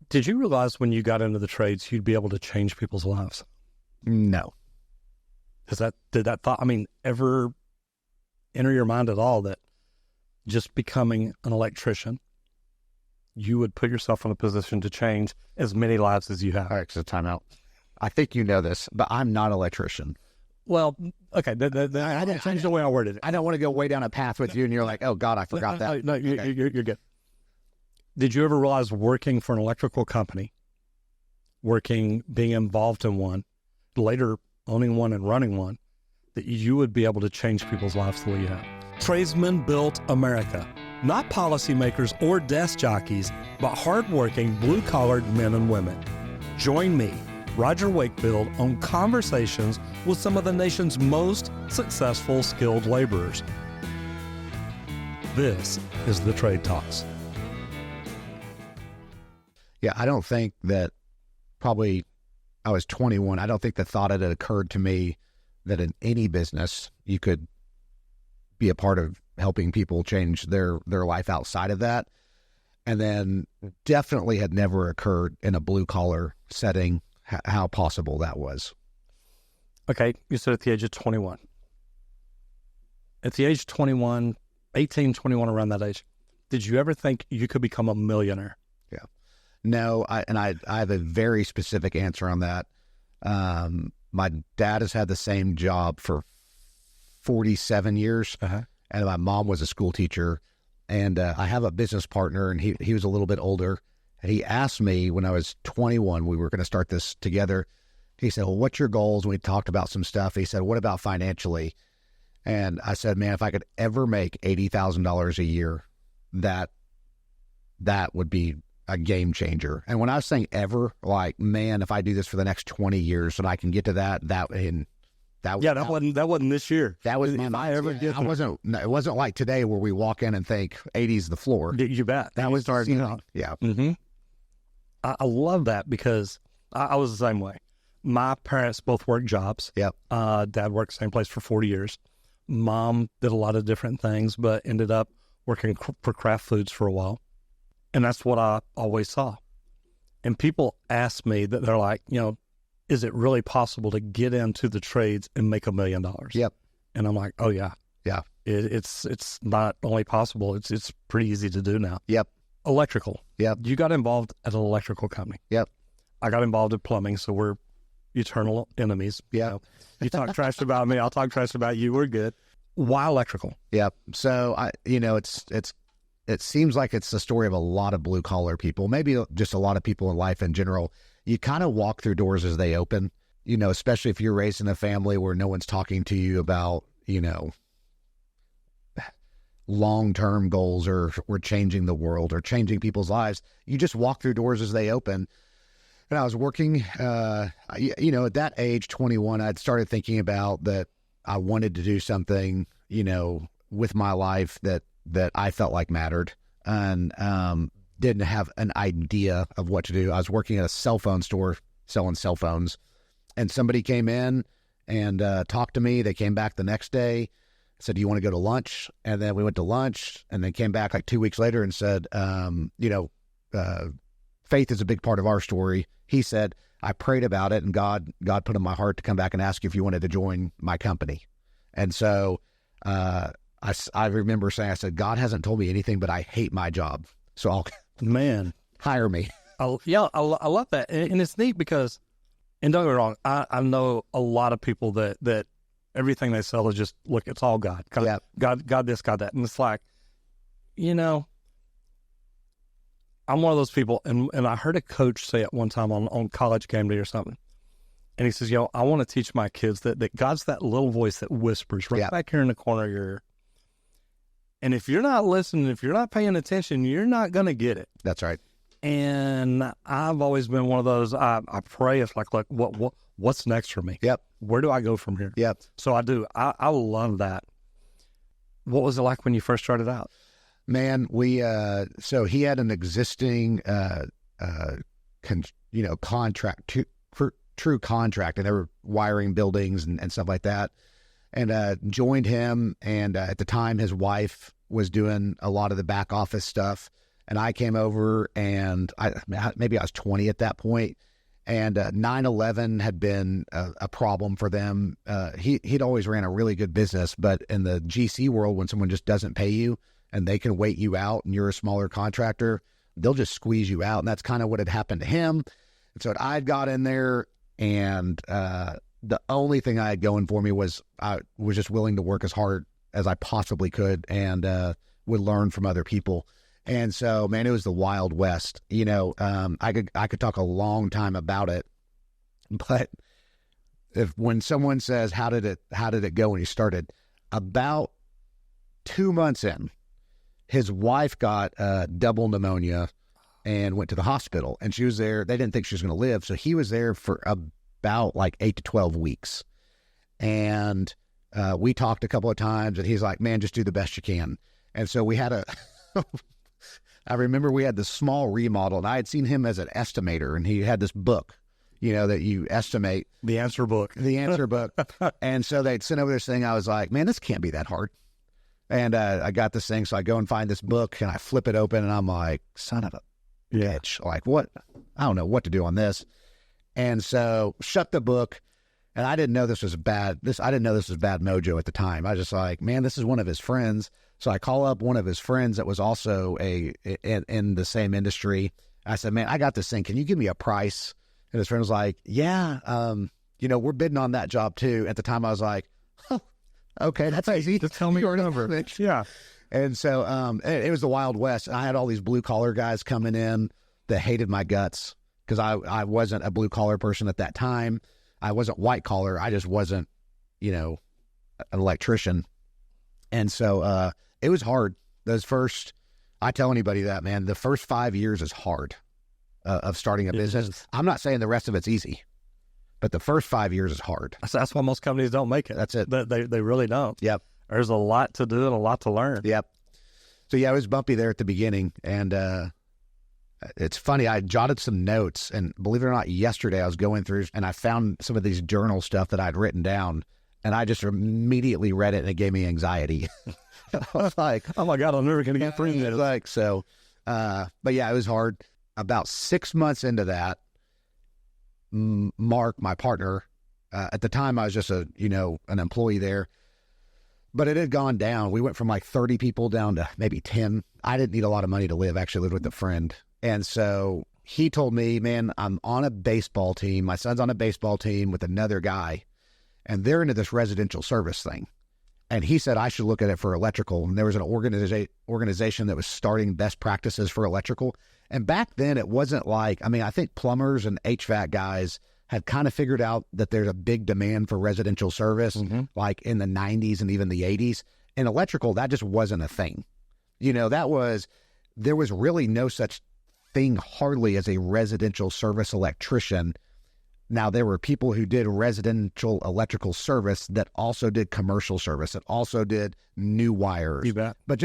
Did you realize when you got into the trades, you'd be able to change people's lives? No. Did that thought, ever enter your mind at all that just becoming an electrician, you would put yourself in a position to change as many lives as you have? All right, so time out. I think you know this, but I'm not an electrician. Well, okay. I didn't change the way I worded it. I don't want to go way down a path with you, and you're like, oh, God, I forgot that. No, Okay. you're good. Did you ever realize working for an electrical company, being involved in one, later owning one and running one, that you would be able to change people's lives the way you have? Tradesmen built America. Not policymakers or desk jockeys, but hardworking, blue-collared men and women. Join me, Roger Wakefield, on conversations with some of the nation's most successful skilled laborers. This is the Trade Talks. Yeah, I don't think that probably I was 21. I don't think the thought had occurred to me that in any business you could be a part of helping people change their life outside of that. And then definitely had never occurred in a blue collar setting how possible that was. Okay, you said at the age of 21. At the age of 21, 18, 21, around that age, did you ever think you could become a millionaire? Yeah. No, I have a very specific answer on that. My dad has had the same job for 47 years, and my mom was a school teacher, and I have a business partner, and he was a little bit older, and he asked me when I was 21, we were going to start this together. He said, well, what's your goals? And we talked about some stuff. He said, what about financially? And I said, man, if I could ever make $80,000 a year, that would be a game changer. And when I was saying ever, like, man, if I do this for the next 20 years and I can get to that wasn't this year. That was if I ever get. It wasn't like today where we walk in and think 80's the floor. You bet. That was our, yeah. Mm-hmm. I love that because I was the same way. My parents both worked jobs. Yep. Dad worked the same place for 40 years. Mom did a lot of different things, but ended up working for Kraft Foods for a while. And that's what I always saw. And people ask me that they're like, is it really possible to get into the trades and make $1 million? Yep. And I'm like, oh yeah. Yeah. It's not only possible, it's pretty easy to do now. Yep. Electrical. Yep. You got involved at an electrical company. Yep. I got involved in plumbing, so we're eternal enemies. Yeah. You talk trash about me, I'll talk trash about you. We're good. Why electrical? Yep. So it seems like it's the story of a lot of blue collar people, maybe just a lot of people in life in general. You kind of walk through doors as they open, especially if you're raised in a family where no one's talking to you about, long-term goals or changing the world or changing people's lives. You just walk through doors as they open. And I was working, at that age, 21, I'd started thinking about that I wanted to do something, with my life that I felt like mattered, and didn't have an idea of what to do. I was working at a cell phone store selling cell phones, and somebody came in and talked to me. They came back the next day, said, do you want to go to lunch? And then we went to lunch, and then came back like 2 weeks later and said, faith is a big part of our story. He said, I prayed about it, and God put in my heart to come back and ask you if you wanted to join my company. And so I remember saying, I said, God hasn't told me anything, but I hate my job. So hire me. I love that. And it's neat because, and don't get me wrong, I know a lot of people that everything they sell is just, look, it's all God. God this, God that. And it's like, I'm one of those people, and I heard a coach say it one time on college game day or something. And he says, I want to teach my kids that God's that little voice that whispers back here in the corner of your ear. And if you're not listening, if you're not paying attention, you're not going to get it. That's right. And I've always been one of those, I pray, it's like what's next for me? Yep. Where do I go from here? Yep. So I do. I love that. What was it like when you first started out? Man, so he had an existing, contract, true contract, and they were wiring buildings and stuff like that, and joined him. And at the time, his wife was doing a lot of the back office stuff, And I came over, and maybe I was 20 at that point, and 9/11 had been a problem for them. He'd always ran a really good business, but in the GC world, when someone just doesn't pay you and they can wait you out and you're a smaller contractor, they'll just squeeze you out. And that's kind of what had happened to him. And so I'd got in there, and the only thing I had going for me was I was just willing to work as hard as I possibly could, and would learn from other people. And so, man, it was the Wild West. I could talk a long time about it, but when someone says, how did it go when you started? About 2 months in, his wife got double pneumonia and went to the hospital, and she was there. They didn't think she was going to live, so he was there for about like 8 to 12 weeks. And we talked a couple of times, and he's like, man, just do the best you can. And so we had I remember we had this small remodel, and I had seen him as an estimator, and he had this book, that you estimate. The answer book. And so they'd sent over this thing. I was like, man, this can't be that hard. And I got this thing. So I go and find this book, and I flip it open, and I'm like, son of a bitch. Like, what? I don't know what to do on this. And so shut the book. And I didn't know this was bad. I didn't know this was bad mojo at the time. I was just like, man, this is one of his friends. So I call up one of his friends that was also in the same industry. I said, man, I got this thing. Can you give me a price? And his friend was like, yeah, we're bidding on that job too. At the time, I was like, oh, okay, that's easy. Just tell me your number. Yeah. And so it was the Wild West. I had all these blue collar guys coming in that hated my guts because I wasn't a blue collar person at that time. I wasn't white collar. I just wasn't, an electrician. And so it was hard. I tell anybody that, man, the first 5 years is hard of starting a business. I'm not saying the rest of it's easy, but the first 5 years is hard. That's why most companies don't make it. That's it. They really don't. Yep. There's a lot to do and a lot to learn. Yep. So yeah, it was bumpy there at the beginning. And it's funny, I jotted some notes, and believe it or not, yesterday I was going through and I found some of these journal stuff that I'd written down, and I just immediately read it, and it gave me anxiety. I was like, oh my God, I'm never going to get through this. Like, so, but yeah, it was hard. About 6 months into that, Mark, my partner, at the time I was just an employee there, but it had gone down. We went from like 30 people down to maybe 10. I didn't need a lot of money to live. I actually lived with a friend. And so he told me, man, I'm on a baseball team. My son's on a baseball team with another guy, and they're into this residential service thing. And he said I should look at it for electrical. And there was an organization that was starting best practices for electrical. And back then it wasn't like, I think plumbers and HVAC guys had kind of figured out that there's a big demand for residential service, like in the 90s and even the 80s. In electrical, that just wasn't a thing. There was really no such thing hardly as a residential service electrician. Now, there were people who did residential electrical service that also did commercial service, that also did new wires. You bet. But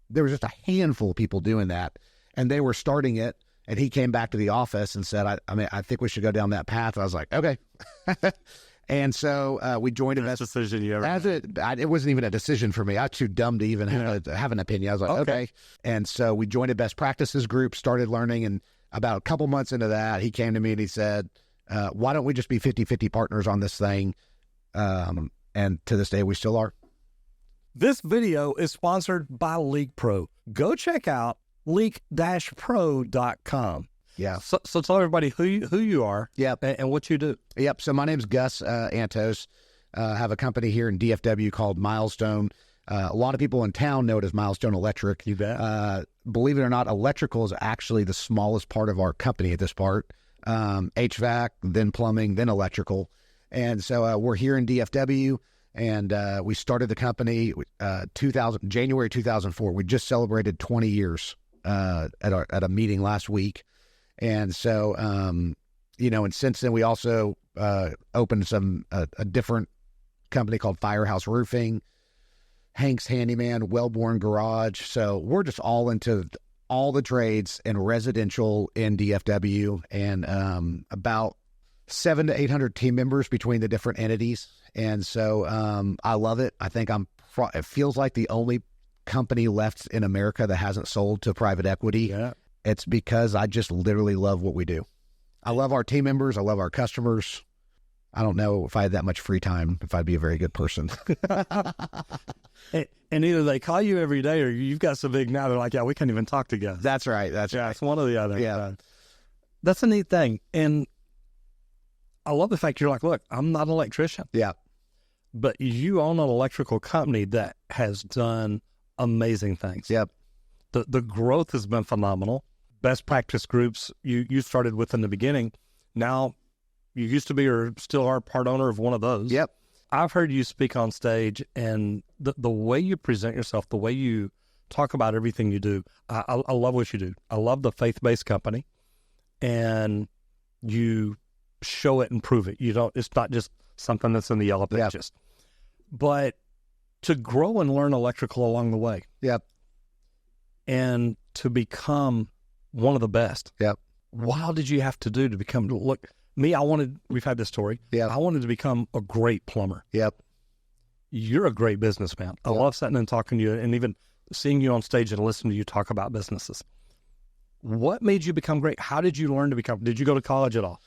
there was just a handful of people doing that, and they were starting it. And he came back to the office and said, I think we should go down that path. I was like, okay. And so we joined Best decision you ever had. It wasn't even a decision for me. I was too dumb to even have an opinion. I was like, okay. And so we joined a best practices group, started learning. And about a couple months into that, he came to me and he said, why don't we just be 50-50 partners on this thing? And to this day, we still are. This video is sponsored by Leak Pro. Go check out leak-pro.com. Yeah. So tell everybody who you are. Yep. And what you do. Yep. So my name's Gus Antos. I have a company here in DFW called Milestone. A lot of people in town know it as Milestone Electric. You bet. Believe it or not, electrical is actually the smallest part of our company at this part. HVAC, then plumbing, then electrical. And so we're here in DFW, and we started the company January 2004. We just celebrated 20 years at a meeting last week. And so, and since then we also opened a different company called Firehouse Roofing, Hank's Handyman, Wellborn Garage. So we're just all into all the trades and residential in DFW, and about 700 to 800 team members between the different entities. And so I love it. I think it feels like the only company left in America that hasn't sold to private equity. Yeah. It's because I just literally love what we do. I love our team members. I love our customers. I don't know if I had that much free time, if I'd be a very good person. And either they call you every day or you've got so big now, they're like, yeah, we can't even talk together. That's right. That's right. It's one or the other. Yeah. That's a neat thing. And I love the fact you're like, look, I'm not an electrician. Yeah. But you own an electrical company that has done amazing things. Yep. The growth has been phenomenal. Best practice groups you started with in the beginning. Now you used to be or still are part owner of one of those. Yep. I've heard you speak on stage, and the way you present yourself, the way you talk about everything you do, I love what you do. I love the faith-based company, and you show it and prove it. It's not just something that's in the yellow pages. But to grow and learn electrical along the way. Yep. And to become one of the best. Yep. What did you have to do to become, look, me, we've had this story. Yeah. I wanted to become a great plumber. Yep. You're a great businessman. I love sitting and talking to you and even seeing you on stage and listening to you talk about businesses. What made you become great? How did you learn to become, did you go to college at all?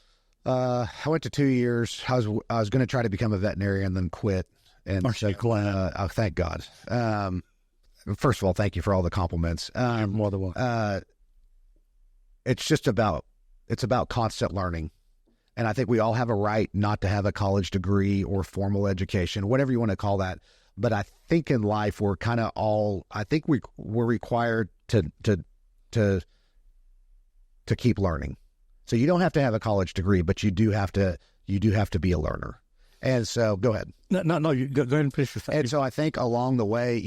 I went to 2 years. I was going to try to become a veterinarian, then quit. And Aren't you glad? Thank God. First of all, thank you for all the compliments. You're more than welcome. It's about constant learning. And I think we all have a right not to have a college degree or formal education, whatever you want to call that. But I think in life, we're kind of we're required to keep learning. So you don't have to have a college degree, but you do have to be a learner. And so go ahead. No, you go ahead and finish your thing. And so I think along the way,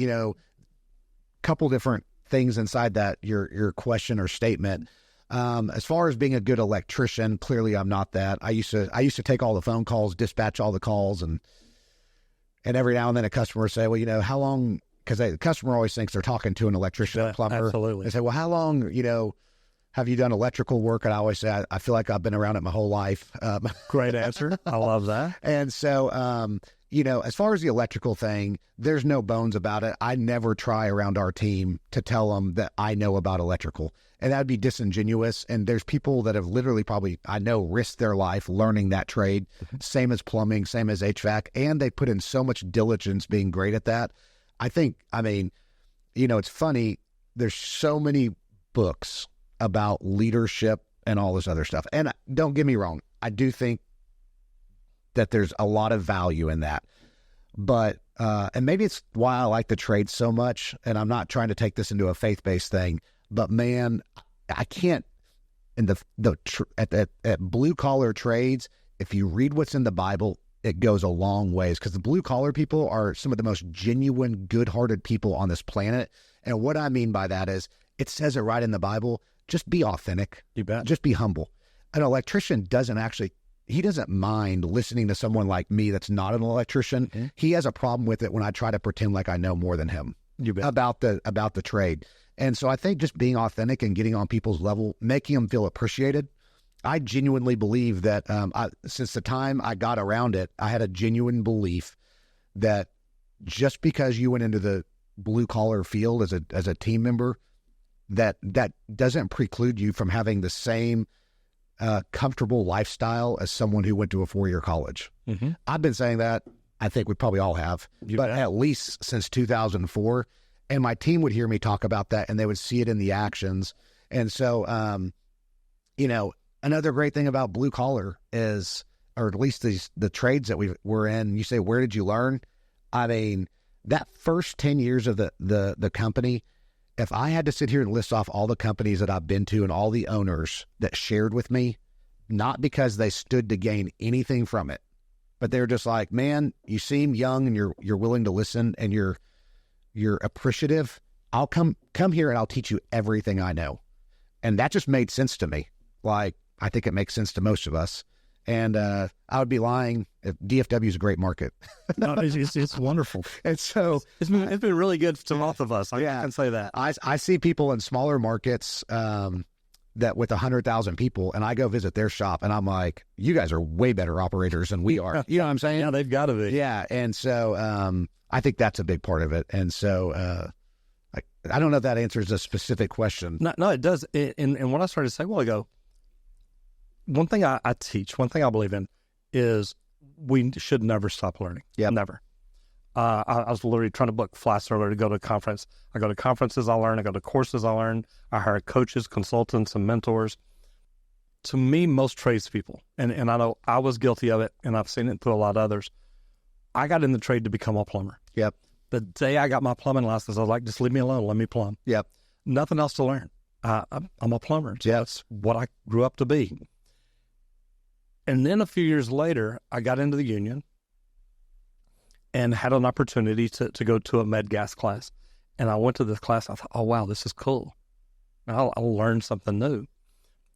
couple different things inside that, your question or statement. As far as being a good electrician, clearly I'm not that. I used to take all the phone calls, dispatch all the calls, and every now and then a customer would say, well, how long, because the customer always thinks they're talking to an electrician or plumber. Absolutely. They say, well, how long, have you done electrical work? And I always say, I feel like I've been around it my whole life. Great answer. I love that. And so, as far as the electrical thing, there's no bones about it. I never try around our team to tell them that I know about electrical, and that'd be disingenuous. And there's people that have literally risked their life learning that trade, same as plumbing, same as HVAC, and they put in so much diligence being great at that. It's funny. There's so many books about leadership and all this other stuff. And don't get me wrong, I do think that there's a lot of value in that. But, and maybe it's why I like the trade so much, and I'm not trying to take this into a faith-based thing, but man, I can't, at blue-collar trades, if you read what's in the Bible, it goes a long ways, because the blue-collar people are some of the most genuine, good-hearted people on this planet. And what I mean by that is, it says it right in the Bible, just be authentic. You bet. Just be humble. An electrician he doesn't mind listening to someone like me that's not an electrician. Mm-hmm. He has a problem with it when I try to pretend like I know more than him about the trade. And so I think just being authentic and getting on people's level, making them feel appreciated. I genuinely believe that since the time I got around it, I had a genuine belief that just because you went into the blue collar field as a team member, that doesn't preclude you from having the same comfortable lifestyle as someone who went to a 4-year college. Mm-hmm. I've been saying that. I think we probably all have, but at least since 2004. And my team would hear me talk about that, and they would see it in the actions. And so, another great thing about blue collar is, or at least the trades that we're in, you say, where did you learn? That first 10 years of the company, if I had to sit here and list off all the companies that I've been to and all the owners that shared with me, not because they stood to gain anything from it, but they're just like, man, you seem young and you're willing to listen and you're appreciative. I'll come here and I'll teach you everything I know. And that just made sense to me. Like, I think it makes sense to most of us. And I would be lying if DFW is a great market. No, it's wonderful. And so it's been really good to both of us. I can say that. I see people in smaller markets that with 100,000 people, and I go visit their shop, and I'm like, you guys are way better operators than we are. You know what I'm saying? Yeah, they've got to be. Yeah, and so I think that's a big part of it. And so I don't know if that answers a specific question. No, it does. And what I started to say a while ago, one thing I teach, one thing I believe in is we should never stop learning. Yeah, never. I was literally trying to book flights earlier to go to a conference. I go to conferences, I learn. I go to courses, I learn. I hire coaches, consultants, and mentors. To me, most tradespeople, and I know I was guilty of it, and I've seen it through a lot of others. I got in the trade to become a plumber. Yep. The day I got my plumbing license, I was like, just leave me alone. Let me plumb. Yep. Nothing else to learn. I'm a plumber. So Yep. that's what I grew up to be. And then a few years later, I got into the union and had an opportunity to go to a med gas class. And I went to this class. I thought, oh, wow, this is cool. I'll learn something new.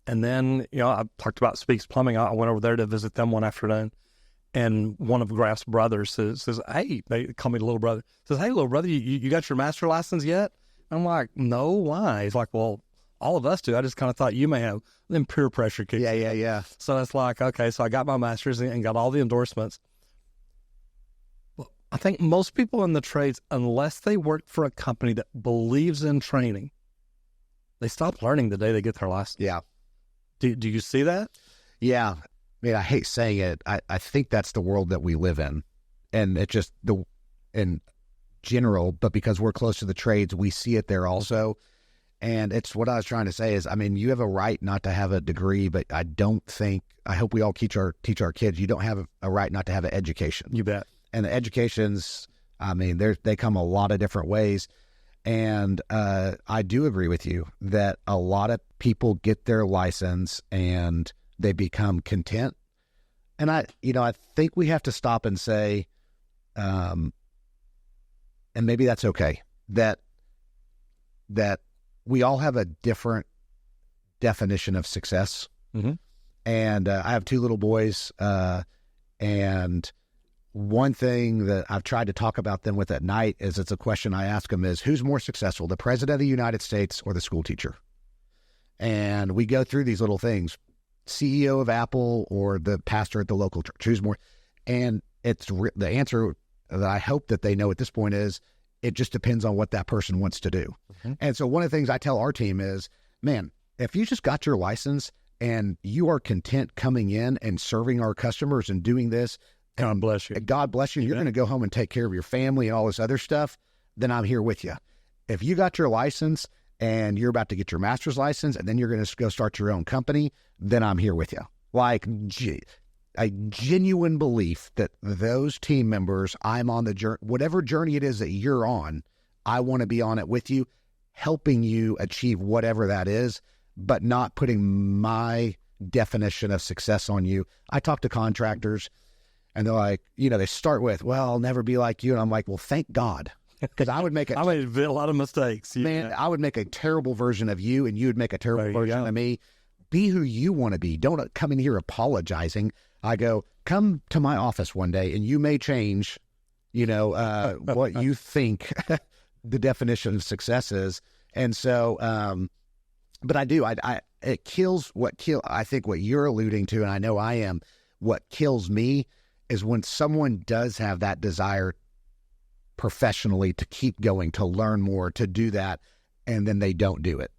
And then, I talked about Speaks Plumbing. I went over there to visit them one afternoon. And one of Graf's brothers says, hey, they call me the little brother, says, hey, little brother, you got your master license yet? I'm like, no, why? He's like, well, all of us do. I just kind of thought you may have. Then peer pressure kicks in. Yeah. So it's like, okay, so I got my master's and got all the endorsements. Well, I think most people in the trades, unless they work for a company that believes in training, they stop learning the day they get their license. Yeah. Do you see that? Yeah. I mean, I hate saying it. I think that's the world that we live in. And it just, in general, but because we're close to the trades, we see it there also. And it's what I was trying to say is, I mean, you have a right not to have a degree, but I hope we all teach our kids, you don't have a right not to have an education. You bet. And the educations, I mean, they come a lot of different ways. And I do agree with you that a lot of people get their license and they become content. And I think we have to stop and say, and maybe that's okay, that we all have a different definition of success. Mm-hmm. And I have two little boys, and one thing that I've tried to talk about them with at night is it's a question I ask them is, who's more successful, the president of the United States or the school teacher? And we go through these little things, CEO of Apple or the pastor at the local church, who's more? And it's the answer that I hope that they know at this point is, it just depends on what that person wants to do. Mm-hmm. And so one of the things I tell our team is, man, if you just got your license and you are content coming in and serving our customers and doing this, God bless you. God bless you. You're going to go home and take care of your family and all this other stuff. Then I'm here with you. If you got your license and you're about to get your master's license and then you're going to go start your own company, then I'm here with you. Like a genuine belief that those team members, I'm on the journey, whatever journey it is that you're on, I want to be on it with you, helping you achieve whatever that is, but not putting my definition of success on you. I talk to contractors and they're like, they start with, well, I'll never be like you. And I'm like, well, thank God. Because I would make I made a lot of mistakes. Man, I would make a terrible version of you and you would make a terrible version of me. Be who you want to be. Don't come in here apologizing. I go, come to my office one day and you may change, what you think the definition of success is. And so, but I do, it kills I think what you're alluding to, and I know I am, what kills me is when someone does have that desire professionally to keep going, to learn more, to do that, and then they don't do it,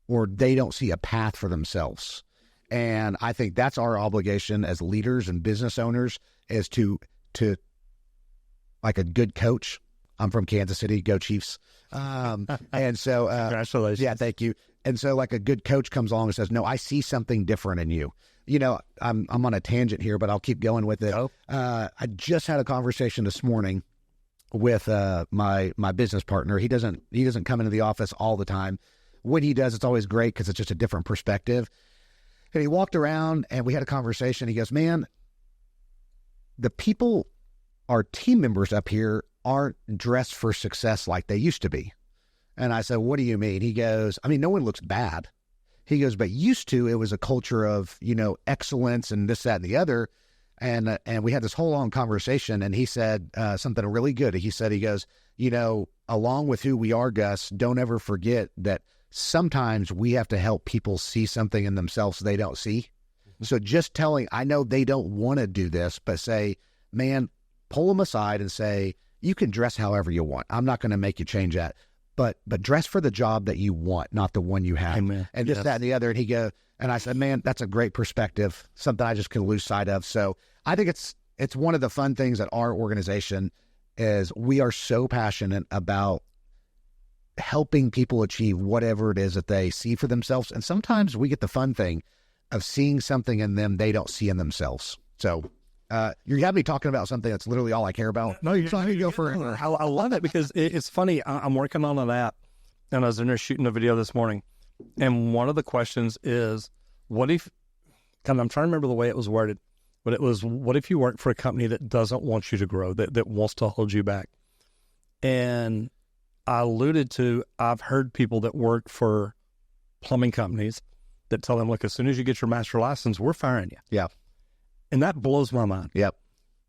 or they don't see a path for themselves. And I think that's our obligation as leaders and business owners, is to like a good coach. I'm from Kansas City, go Chiefs. And so, congratulations. Yeah, thank you. And so like a good coach comes along and says, no, I see something different in you. I'm on a tangent here, but I'll keep going with it. I just had a conversation this morning with my business partner. He doesn't come into the office all the time. When he does, it's always great because it's just a different perspective. And he walked around and we had a conversation. He goes, man, the people, our team members up here aren't dressed for success like they used to be. And I said, what do you mean? He goes, I mean, no one looks bad. He goes, but used to, it was a culture of, excellence and this, that, and the other. And we had this whole long conversation, and he said something really good. He goes, along with who we are, Gus, don't ever forget that sometimes we have to help people see something in themselves they don't see. Mm-hmm. So just I know they don't want to do this, but say, man, pull them aside and say, you can dress however you want. I'm not going to make you change that. but dress for the job that you want, not the one you have. Amen. And just that and the other. And I said, man, that's a great perspective, something I just can lose sight of. So I think it's one of the fun things at our organization is we are so passionate about helping people achieve whatever it is that they see for themselves. And sometimes we get the fun thing of seeing something in them they don't see in themselves. So you have me talking about something that's literally all I care about. No, so I can go for it. I love it because it's funny. I'm working on an app, and I was in there shooting a video this morning, and one of the questions is, what if, and I'm trying to remember the way it was worded, but it was, what if you work for a company that doesn't want you to grow, that wants to hold you back? And I alluded to, I've heard people that work for plumbing companies that tell them, look, as soon as you get your master license, we're firing you. Yeah. And that blows my mind. Yep.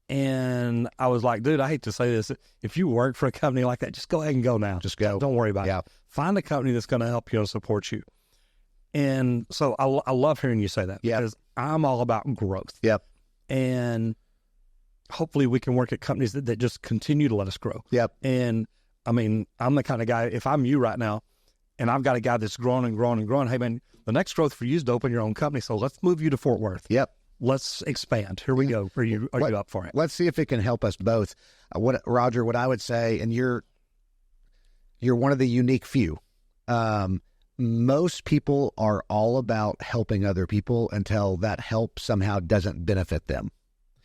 And I was like, dude, I hate to say this. If you work for a company like that, just go ahead and go now. Just go. Don't worry about it. Find a company that's going to help you and support you. And so I love hearing you say that because I'm all about growth. Yep. And hopefully we can work at companies that just continue to let us grow. Yep. And I mean, I'm the kind of guy, if I'm you right now, and I've got a guy that's growing and growing and growing, hey man, the next growth for you is to open your own company. So let's move you to Fort Worth. Yep. Let's expand. Here we go. Are you up for it? Let's see if it can help us both. Roger, what I would say, and you're one of the unique few. Most people are all about helping other people until that help somehow doesn't benefit them.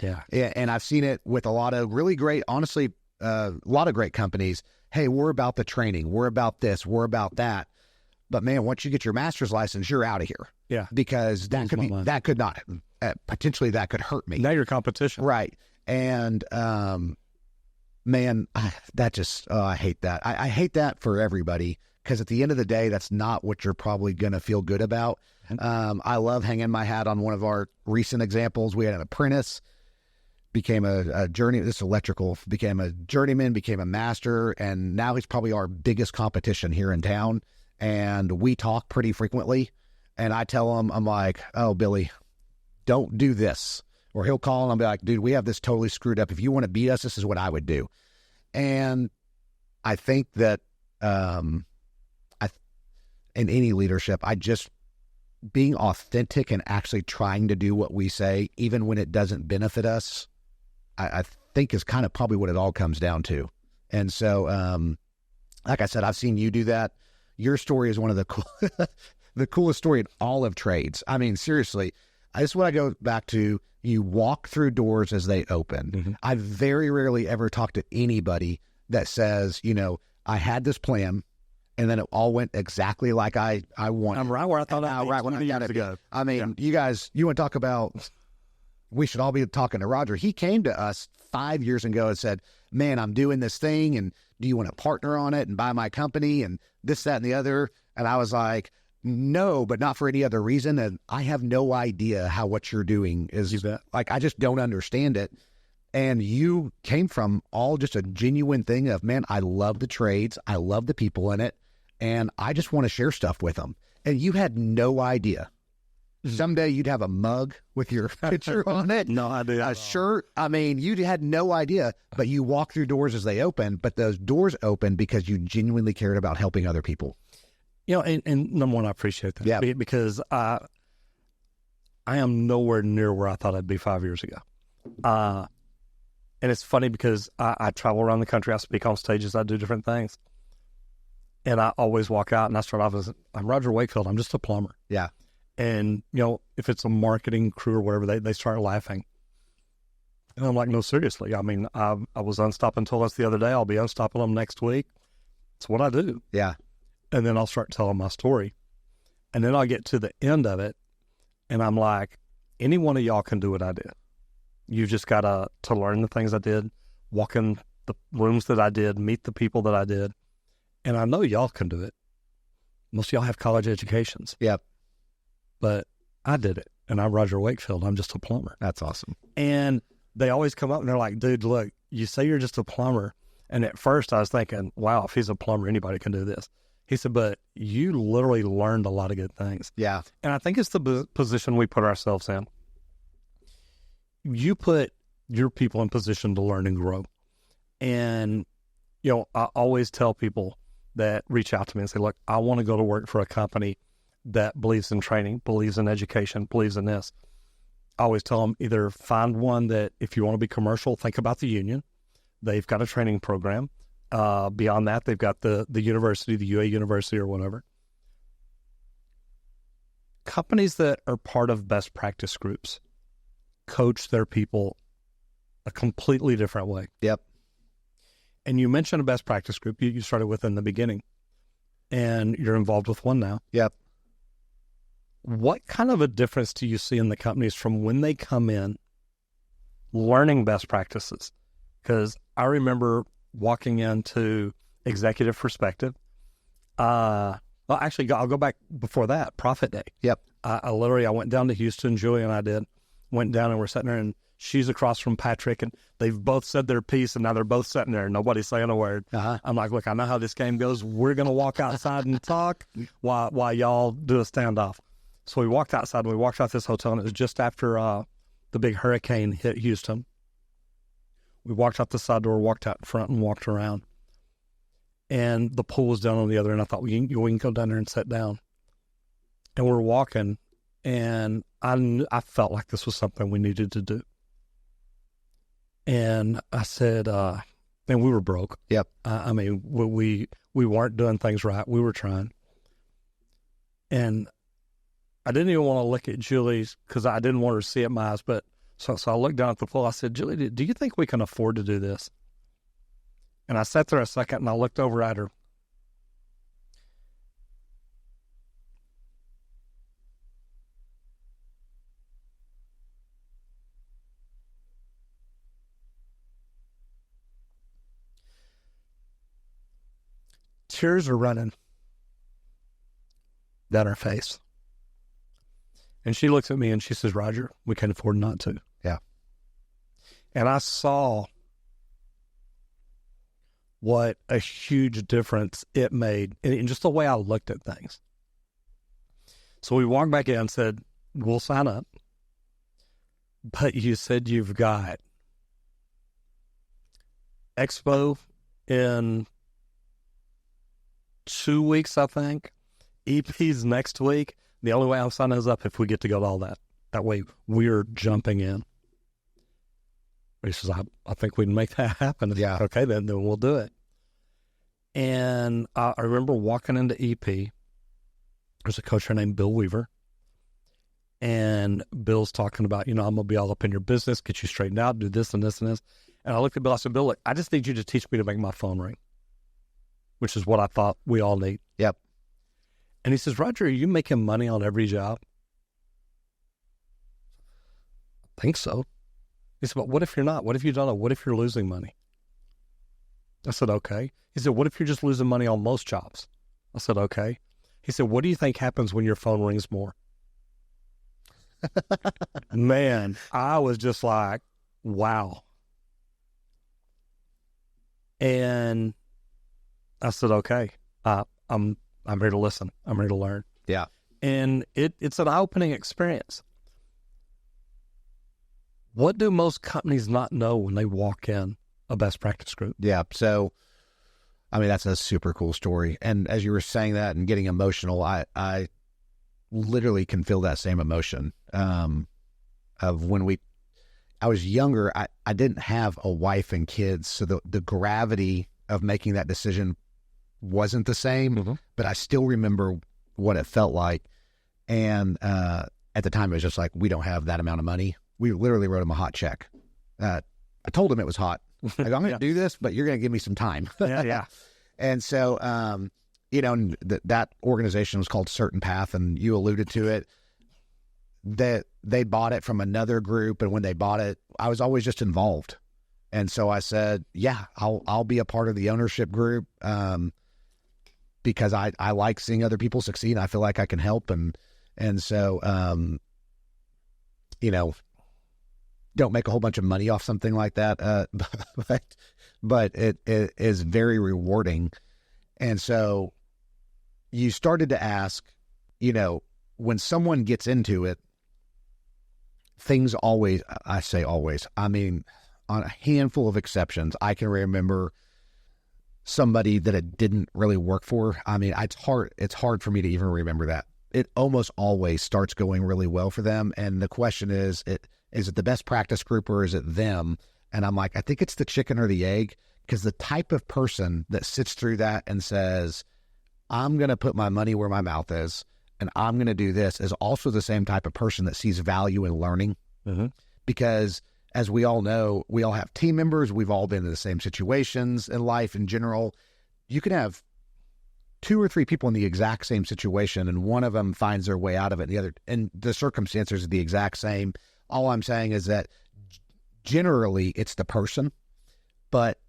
Yeah. And I've seen it with a lot of really great, honestly, a lot of great companies. Hey, we're about the training. We're about this. We're about that. But man, once you get your master's license, you're out of here. Yeah. Because that could not, potentially that could hurt me. Now you're competition. Right. And, man, that just, I hate that. I hate that for everybody because at the end of the day, that's not what you're probably going to feel good about. I love hanging my hat on one of our recent examples. We had an apprentice, became a journey, this electrical, became a journeyman, became a master, and now he's probably our biggest competition here in town. And we talk pretty frequently. And I tell him, I'm like, oh, Billy, don't do this. Or he'll call and I'll be like, dude, we have this totally screwed up. If you want to beat us, this is what I would do. And I think that in any leadership, being authentic and actually trying to do what we say, even when it doesn't benefit us, I think is kind of probably what it all comes down to. And so, like I said, I've seen you do that. Your story is one of the coolest story in all of trades. I mean, seriously, this is what I go back to. You walk through doors as they open. Mm-hmm. I very rarely ever talk to anybody that says, I had this plan and then it all went exactly like I wanted. I'm right where I thought I was. Right when I got it go. I mean, you guys, you want to talk about, we should all be talking to Roger. He came to us 5 years ago and said, man, I'm doing this thing. And do you want to partner on it and buy my company and this, that, and the other? And I was like, no, but not for any other reason. And I have no idea how what you're doing is like, I just don't understand it. And you came from all just a genuine thing of, man, I love the trades. I love the people in it. And I just want to share stuff with them. And you had no idea. Someday you'd have a mug with your picture on it. No idea. A shirt. I mean, you had no idea, but you walk through doors as they open, but those doors open because you genuinely cared about helping other people. And number one, I appreciate that. Yeah. Because I am nowhere near where I thought I'd be 5 years ago. And it's funny because I travel around the country. I speak on stages. I do different things. And I always walk out and I start off as, I'm Roger Wakefield. I'm just a plumber. Yeah. And, if it's a marketing crew or whatever, they start laughing. And I'm like, no, seriously. I mean, I was unstopping toilets the other day. I'll be unstopping them next week. It's what I do. Yeah. And then I'll start telling my story. And then I'll get to the end of it. And I'm like, any one of y'all can do what I did. You've just got to learn the things I did, walk in the rooms that I did, meet the people that I did. And I know y'all can do it. Most of y'all have college educations. Yep. But I did it. And I'm Roger Wakefield. I'm just a plumber. That's awesome. And they always come up and they're like, dude, look, you say you're just a plumber. And at first I was thinking, wow, if he's a plumber, anybody can do this. He said, but you literally learned a lot of good things. Yeah. And I think it's the position we put ourselves in. You put your people in position to learn and grow. And, I always tell people, that reach out to me and say, look, I want to go to work for a company that believes in training, believes in education, believes in this. I always tell them either find one that if you want to be commercial, think about the union. They've got a training program. Beyond that, they've got the university, the UA University or whatever. Companies that are part of best practice groups coach their people a completely different way. Yep. And you mentioned a best practice group you started with in the beginning, and you're involved with one now. Yep. What kind of a difference do you see in the companies from when they come in learning best practices? Because I remember walking into Executive Perspective. Well, actually, I'll go back before that, Profit Day. Yep. I went down to Houston, Julie and I went down and we're sitting there, and she's across from Patrick, and they've both said their piece, and now they're both sitting there. Nobody's saying a word. Uh-huh. I'm like, look, I know how this game goes. We're going to walk outside and talk while y'all do a standoff. So we walked outside, and we walked out this hotel, and it was just after the big hurricane hit Houston. We walked out the side door, walked out in front, and walked around. And the pool was down on the other end. I thought, we can go down there and sit down. And we're walking, and I felt like this was something we needed to do. And I said, and we were broke. Yep. I mean, we weren't doing things right. We were trying. And I didn't even want to look at Julie's because I didn't want her to see it in my eyes. But so I looked down at the pool. I said, Julie, do you think we can afford to do this? And I sat there a second, and I looked over at her. Tears are running down her face. And she looks at me and she says, Roger, we can afford not to. Yeah. And I saw what a huge difference it made in just the way I looked at things. So we walked back in and said, we'll sign up. But you said you've got Expo in 2 weeks, I think. EP's next week. The only way I'm signing is up if we get to go to all that. That way we're jumping in. He says, I think we can make that happen. Yeah. Okay, then we'll do it. And I remember walking into EP. There's a coach named Bill Weaver. And Bill's talking about, I'm going to be all up in your business, get you straightened out, do this and this and this. And I looked at Bill, I said, Bill, look, I just need you to teach me to make my phone ring, which is what I thought we all need. Yep. And he says, Roger, are you making money on every job? I think so. He said, but what if you're not? What if you don't know? What if you're losing money? I said, okay. He said, what if you're just losing money on most jobs? I said, okay. He said, what do you think happens when your phone rings more? Man, I was just like, wow. And I said, okay, I'm here to listen. I'm here to learn. Yeah. And it's an eye-opening experience. What do most companies not know when they walk in a best practice group? Yeah. So, I mean, that's a super cool story. And as you were saying that and getting emotional, I literally can feel that same emotion of when I was younger, I didn't have a wife and kids. So the gravity of making that decision wasn't the same, mm-hmm. but I still remember what it felt like. And at the time, it was just like, we don't have that amount of money. We literally wrote him a hot check. I told him it was hot. Like, I'm going to do this, but you're going to give me some time. Yeah. And so, that organization was called Certain Path, and you alluded to it, that they bought it from another group. And when they bought it, I was always just involved. And so I said, yeah, I'll be a part of the ownership group, because I like seeing other people succeed. I feel like I can help. And so, don't make a whole bunch of money off something like that. But it is very rewarding. And so you started to ask, when someone gets into it, things always, I say always, I mean, on a handful of exceptions, I can remember somebody that it didn't really work for, I mean, it's hard for me to even remember that. It almost always starts going really well for them. And the question is it the best practice group or is it them? And I'm like, I think it's the chicken or the egg, because the type of person that sits through that and says, I'm going to put my money where my mouth is and I'm going to do this, is also the same type of person that sees value in learning. Mm-hmm. Because as we all know, we all have team members. We've all been in the same situations in life in general. You can have 2 or 3 people in the exact same situation, and one of them finds their way out of it. And the circumstances are the exact same. All I'm saying is that generally it's the person, but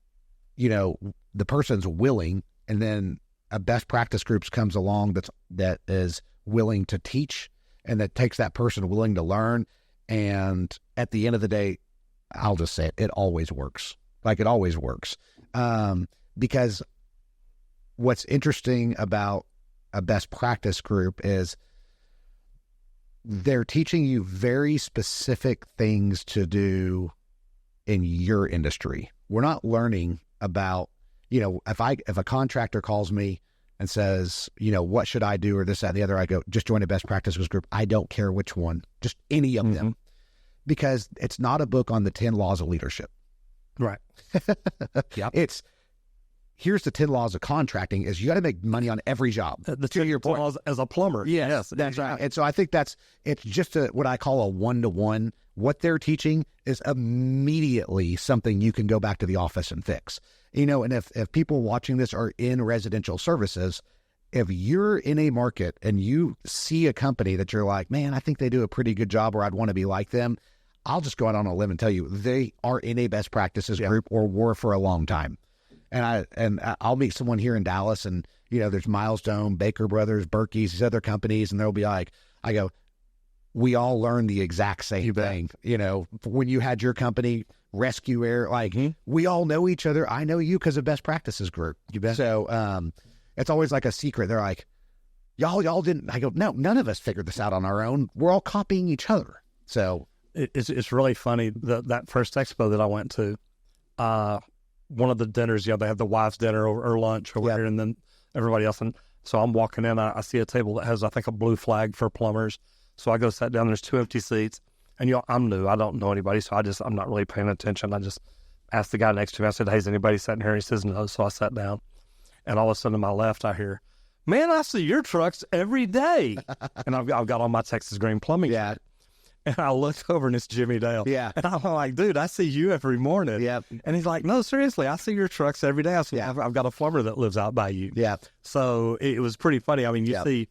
the person's willing, and then a best practice groups comes along that is willing to teach, and that takes that person willing to learn. And at the end of the day, I'll just say it always works. Like, it always works. Because what's interesting about a best practice group is they're teaching you very specific things to do in your industry. We're not learning about, if a contractor calls me and says, what should I do, or this, that, and the other, I go, just join a best practices group. I don't care which one, just any of them, because it's not a book on the 10 laws of leadership. Right. Yep. It's, here's the 10 laws of contracting, is you got to make money on every job. The 10 laws as a plumber. Yes, that's right. And so I think it's just what I call a one-to-one. What they're teaching is immediately something you can go back to the office and fix. And if people watching this are in residential services, if you're in a market and you see a company that you're like, man, I think they do a pretty good job, or I'd want to be like them, I'll just go out on a limb and tell you they are in a best practices group or were for a long time. And I'll meet someone here in Dallas, and there's Milestone, Baker Brothers, Berkey's, these other companies, and they'll be like, I go, we all learn the exact same thing. When you had your company, Rescue Air, we all know each other. I know you because of best practices group. You bet. So it's always like a secret. They're like, y'all didn't. I go, no, none of us figured this out on our own. We're all copying each other. So it's really funny that first expo that I went to. One of the dinners, they have the wives' dinner or lunch or whatever, and then everybody else. And so I'm walking in, I see a table that has, I think, a blue flag for plumbers. So I go sit down, there's 2 empty seats, and I'm new, I don't know anybody, so I'm not really paying attention. I just asked the guy next to me, I said, hey, is anybody sitting here? He says no, so I sat down, and all of a sudden to my left, I hear, man, I see your trucks every day. And I've got on my Texas Green plumbing. Yeah. And I looked over, and it's Jimmy Dale. Yeah. And I'm like, dude, I see you every morning. Yeah. And he's like, no, seriously, I see your trucks every day. I said, I've got a plumber that lives out by you. Yeah. So it was pretty funny. I mean, you see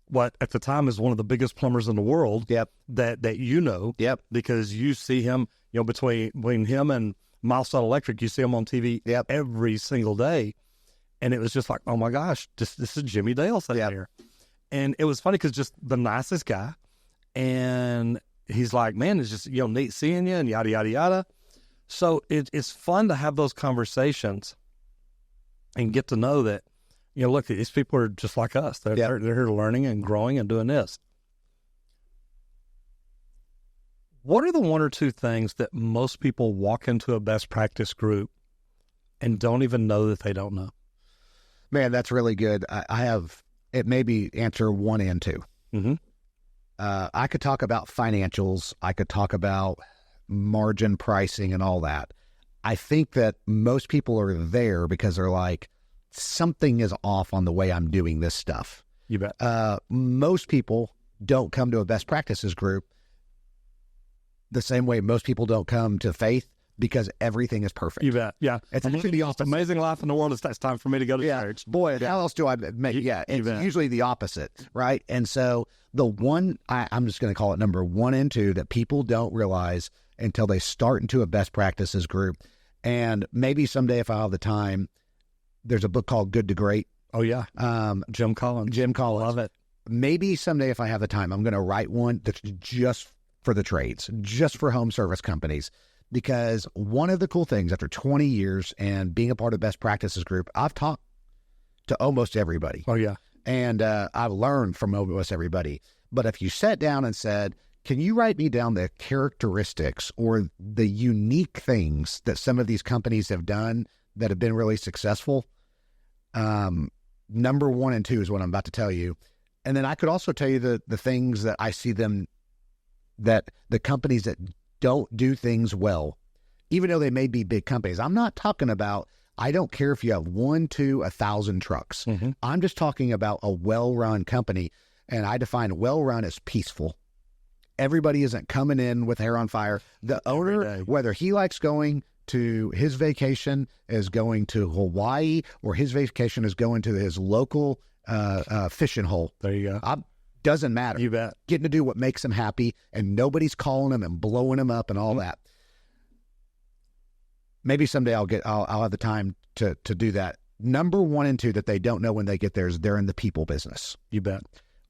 what at the time is one of the biggest plumbers in the world. Yep. That Yep. because you see him, between him and Milestone Electric, you see him on TV every single day. And it was just like, oh my gosh, this is Jimmy Dale sitting here. And it was funny because just the nicest guy. And he's like, man, it's just, neat seeing you and yada, yada, yada. So it's fun to have those conversations and get to know that, look, these people are just like us. They're here learning and growing and doing this. What are the 1 or 2 things that most people walk into a best practice group and don't even know that they don't know? Man, that's really good. I have, it may be answer 1 and 2. Mm-hmm. I could talk about financials. I could talk about margin pricing and all that. I think that most people are there because they're like, something is off on the way I'm doing this stuff. You bet. Most people don't come to a best practices group the same way most people don't come to faith, because everything is perfect. You bet. Yeah. It's actually the opposite. Amazing life in the world. It's time for me to go to church. Boy, how else do I make it? Yeah, it's usually the opposite, right? And so the one, I'm just going to call it number 1 and 2 that people don't realize until they start into a best practices group. And maybe someday if I have the time, there's a book called Good to Great. Oh, yeah. Jim Collins. Love it. Maybe someday if I have the time, I'm going to write one that's just for the trades, just for home service companies. Because one of the cool things after 20 years and being a part of best practices group, I've talked to almost everybody. Oh, yeah. And I've learned from almost everybody. But if you sat down and said, can you write me down the characteristics or the unique things that some of these companies have done that have been really successful? Number 1 and 2 is what I'm about to tell you. And then I could also tell you the things that I see them, that the companies that don't do things well, even though they may be big companies. I'm not talking about, I don't care if you have 1, 2, 1,000 trucks. Mm-hmm. I'm just talking about a well-run company. And I define well-run as peaceful. Everybody isn't coming in with hair on fire. The owner, whether he likes going to his vacation is going to Hawaii, or his vacation is going to his local fishing hole. There you go. Doesn't matter. You bet. Getting to do what makes him happy, and nobody's calling him and blowing him up and all that. Maybe someday I'll have the time to do that. Number 1 and 2 that they don't know when they get there is they're in the people business. You bet.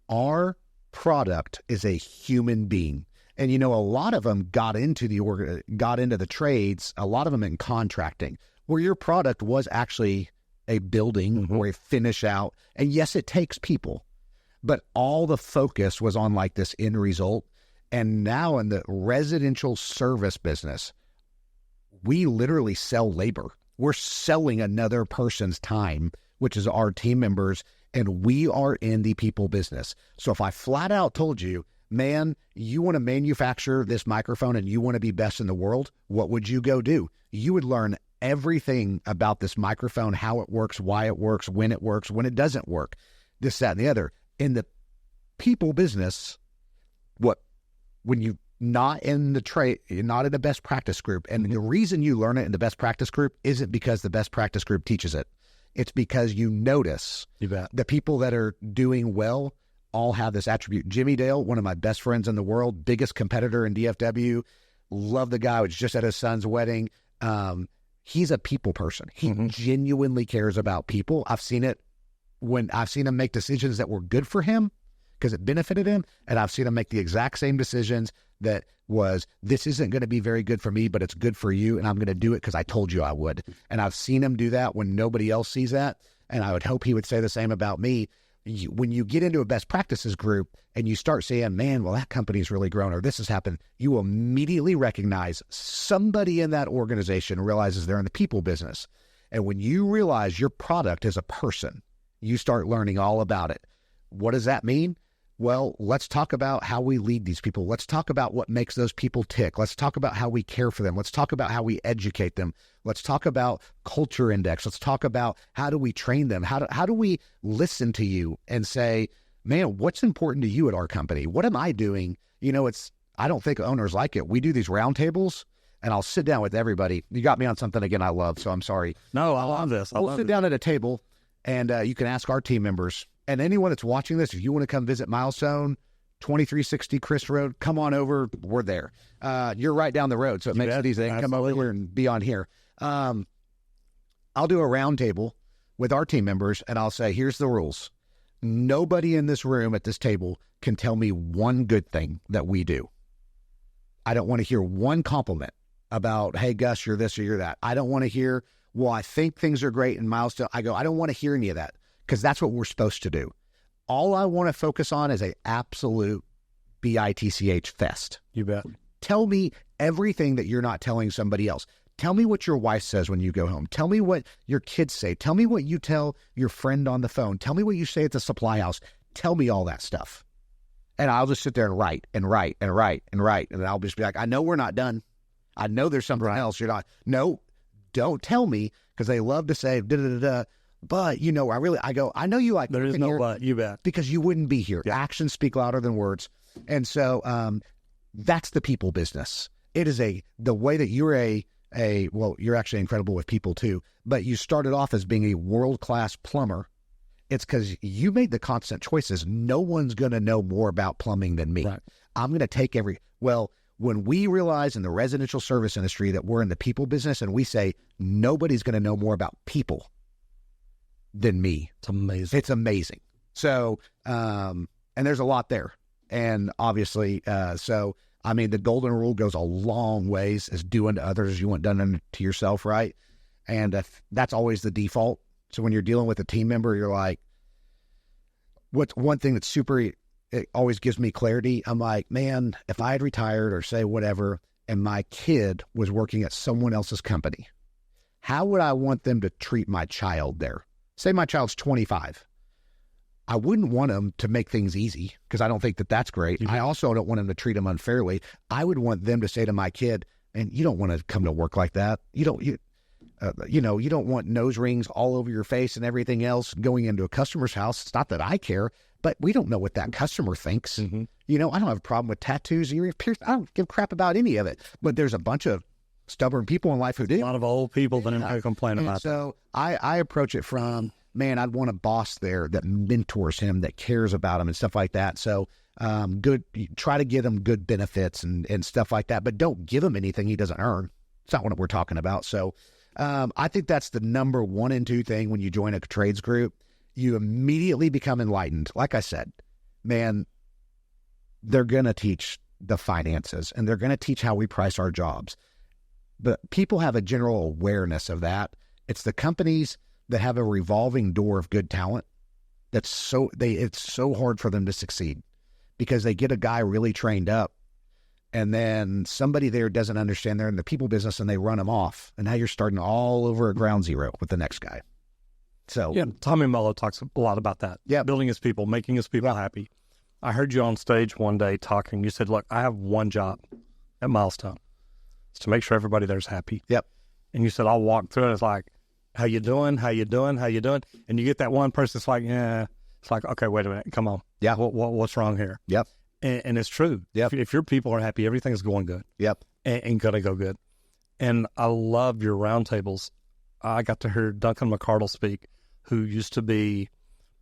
Our product is a human being. And, a lot of them got into the trades, a lot of them in contracting, where your product was actually a building or a finish out. And yes, it takes people, but all the focus was on like this end result. And now in the residential service business, we literally sell labor. We're selling another person's time, which is our team members, and we are in the people business. So if I flat out told you, man, you want to manufacture this microphone and you want to be best in the world, what would you go do? You would learn everything about this microphone, how it works, why it works, when it doesn't work, this, that, and the other. In the people business, when you not in the trade, you're not in the best practice group. And the reason you learn it in the best practice group isn't because the best practice group teaches it. It's because you notice the people that are doing well all have this attribute. Jimmy Dale, one of my best friends in the world, biggest competitor in DFW, love the guy, was just at his son's wedding. He's a people person. He genuinely cares about people. I've seen it when I've seen him make decisions that were good for him because it benefited him. And I've seen him make the exact same decisions that was, this isn't going to be very good for me, but it's good for you. And I'm going to do it because I told you I would. And I've seen him do that when nobody else sees that. And I would hope he would say the same about me. When you get into a best practices group and you start saying, man, well, that company's really grown or this has happened, you will immediately recognize somebody in that organization realizes they're in the people business. And when you realize your product is a person, you start learning all about it. What does that mean? Well, let's talk about how we lead these people. Let's talk about what makes those people tick. Let's talk about how we care for them. Let's talk about how we educate them. Let's talk about culture index. Let's talk about how do we train them? How do we listen to you and say, man, what's important to you at our company? What am I doing? I don't think owners like it. We do these roundtables, and I'll sit down with everybody. You got me on something again I love, so I'm sorry. No, I love this. We'll sit down at a table, and you can ask our team members. And anyone that's watching this, if you want to come visit Milestone, 2360 Chris Road, come on over. We're there. You're right down the road, so it makes it easy. They can come over here and be on here. I'll do a round table with our team members, and I'll say, here's the rules. Nobody in this room at this table can tell me one good thing that we do. I don't want to hear one compliment about, hey, Gus, you're this or you're that. I don't want to hear, well, I think things are great in Milestone. I don't want to hear any of that. Because that's what we're supposed to do. All I want to focus on is an absolute BITCH fest. You bet. Tell me everything that you're not telling somebody else. Tell me what your wife says when you go home. Tell me what your kids say. Tell me what you tell your friend on the phone. Tell me what you say at the supply house. Tell me all that stuff. And I'll just sit there and write and write and write and write. And I'll just be like, I know we're not done. I know there's something else you're not. No, don't tell me, because they love to say da-da-da-da. But, I know you like there is no but, you bet. Because you wouldn't be here. Yeah. Actions speak louder than words. And so that's the people business. It is the way that you're you're actually incredible with people too, but you started off as being a world-class plumber. It's because you made the constant choices. No one's going to know more about plumbing than me. Right. I'm going to take when we realize in the residential service industry that we're in the people business and we say, nobody's going to know more about people than me. It's amazing. So, and there's a lot there. And obviously, the golden rule goes a long ways, is do unto others as you want done to yourself, right? And that's always the default. So when you're dealing with a team member, you're like, what's one thing that's it always gives me clarity. I'm like, man, if I had retired or say whatever, and my kid was working at someone else's company, how would I want them to treat my child there? say my child's 25. I wouldn't want them to make things easy because I don't think that that's great. I also don't want them to treat them unfairly. I would want them to say to my kid, and you don't want to come to work like that. You don't want nose rings all over your face and everything else going into a customer's house. It's not that I care, but we don't know what that customer thinks. Mm-hmm. I don't have a problem with tattoos, earrings, piercings. I don't give a crap about any of it. But there's a bunch of stubborn people in life who do. A lot of old people that complain about that. So I approach it from, man, I'd want a boss there that mentors him, that cares about him and stuff like that. So try to get him good benefits and stuff like that, but don't give him anything he doesn't earn. It's not what we're talking about. So I think that's the number 1 and 2 thing when you join a trades group. You immediately become enlightened. Like I said, man, they're going to teach the finances and they're going to teach how we price our jobs. But people have a general awareness of that. It's the companies that have a revolving door of good talent it's so hard for them to succeed because they get a guy really trained up and then somebody there doesn't understand they're in the people business and they run them off. And now you're starting all over at ground zero with the next guy. So yeah, Tommy Mello talks a lot about that. Yeah. Building his people, making his people happy. I heard you on stage one day talking. You said, look, I have one job at Milestone. It's to make sure everybody there's happy. Yep. And you said, I'll walk through and it's like, how you doing? How you doing? How you doing? And you get that one person that's like, yeah. It's like, okay, wait a minute. Come on. Yeah. What's wrong here? Yep. And it's true. Yep. If your people are happy, everything's going good. Yep. And going to go good. And I love your roundtables. I got to hear Duncan McCardle speak, who used to be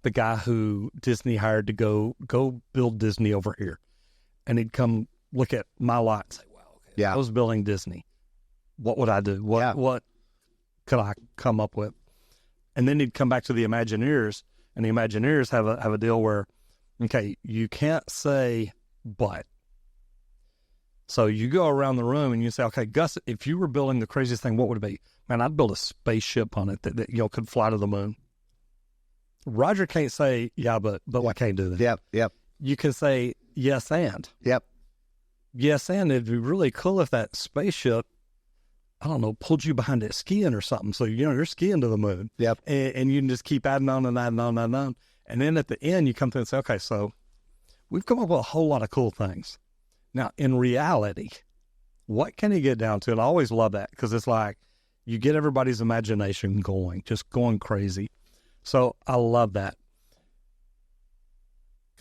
the guy who Disney hired to go build Disney over here. And he'd come look at my lot and say, wow, okay, yeah. I was building Disney. What would I do? What could I come up with? And then he'd come back to the Imagineers, and the Imagineers have a deal where, okay, you can't say but. So you go around the room and you say, okay, Gus, if you were building the craziest thing, what would it be? Man, I'd build a spaceship on it that could fly to the moon. Roger can't say, yeah, but I can't do that. Yep. You can say, yes, and. Yep. Yes, and it'd be really cool if that spaceship, I don't know, pulled you behind it skiing or something. So, you're skiing to the moon. Yep. And you can just keep adding on and adding on and on. And then at the end, you come through and say, okay, so we've come up with a whole lot of cool things. Now, in reality, what can you get down to? And I always love that because it's like you get everybody's imagination going, just going crazy. So I love that.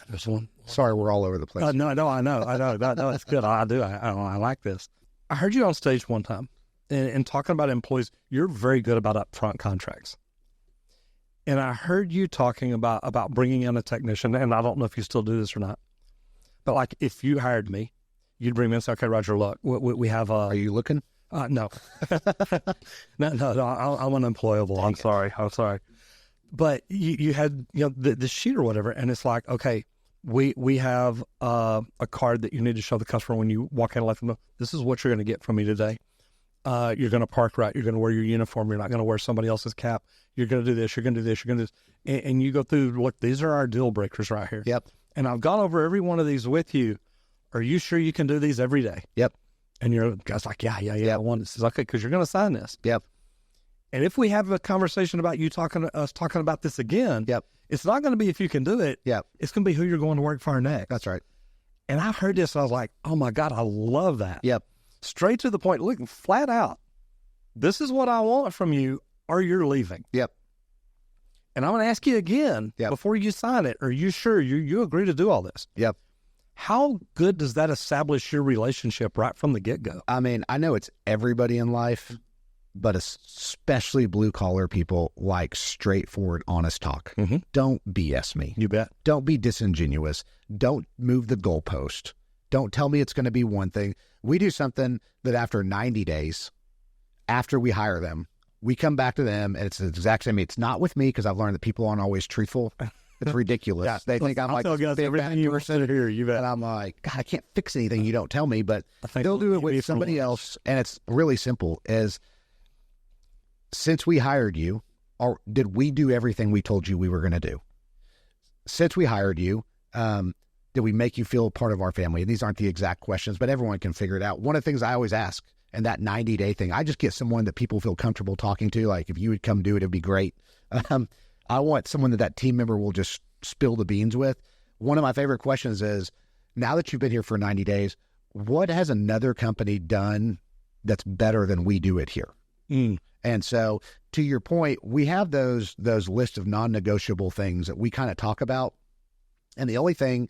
There's one. Sorry, we're all over the place. No, I know. No, it's good. I do. I like this. I heard you on stage one time and talking about employees. You're very good about upfront contracts. And I heard you talking about bringing in a technician, and I don't know if you still do this or not, but like if you hired me, you'd bring me in and say, okay, Roger, look, we have a... Are you looking? No. No, I'm unemployable. I'm sorry. But you had the sheet or whatever, and it's like, okay, we have a card that you need to show the customer when you walk in and let them know, this is what you're going to get from me today. You're going to park right. You're going to wear your uniform. You're not going to wear somebody else's cap. You're going to do this. You're going to do this. You're going to do this. And you go through, look, these are our deal breakers right here. Yep. And I've gone over every one of these with you. Are you sure you can do these every day? Yep. And you're guys like, yeah. I want this. Okay, because you're going to sign this. Yep. And if we have a conversation about you talking about this again, yep, it's not going to be if you can do it. Yep. It's going to be who you're going to work for next. That's right. And I heard this, and I was like, oh my God, I love that. Yep. Straight to the point, look, flat out. This is what I want from you, or you're leaving. Yep. And I'm going to ask you again before you sign it. Are you sure you agree to do all this? Yep. How good does that establish your relationship right from the get-go? I mean, I know it's everybody in life, but especially blue-collar people like straightforward, honest talk. Mm-hmm. Don't BS me. You bet. Don't be disingenuous. Don't move the goalpost. Don't tell me it's going to be one thing. We do something that after 90 days, after we hire them, we come back to them, and it's the exact same. It's not with me because I've learned that people aren't always truthful. It's ridiculous. Yeah, they think I'm like everything you said here. You bet. And I'm like, God, I can't fix anything you don't tell me. But they'll do it with somebody else, and it's really simple. Since we hired you, or did we do everything we told you we were going to do? Since we hired you, did we make you feel part of our family? And these aren't the exact questions, but everyone can figure it out. One of the things I always ask, and that 90-day thing, I just get someone that people feel comfortable talking to. Like, if you would come do it, it'd be great. I want someone that team member will just spill the beans with. One of my favorite questions is, now that you've been here for 90 days, what has another company done that's better than we do it here? And so, to your point, we have those lists of non-negotiable things that we kind of talk about. And the only thing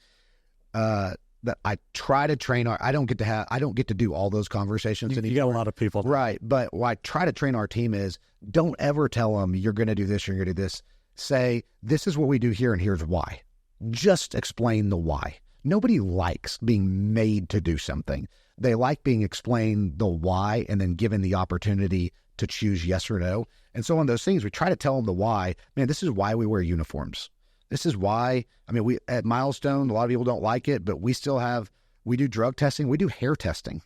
that I try to train I don't get to do all those conversations. You got a lot of people. Right. But what I try to train our team is, don't ever tell them you're going to do this, you're going to do this. Say, this is what we do here and here's why. Just explain the why. Nobody likes being made to do something. They like being explained the why and then given the opportunity to choose yes or no. And so on those things, we try to tell them the why. Man, this is why we wear uniforms. This is why, we at Milestone, a lot of people don't like it, but we do drug testing, we do hair testing.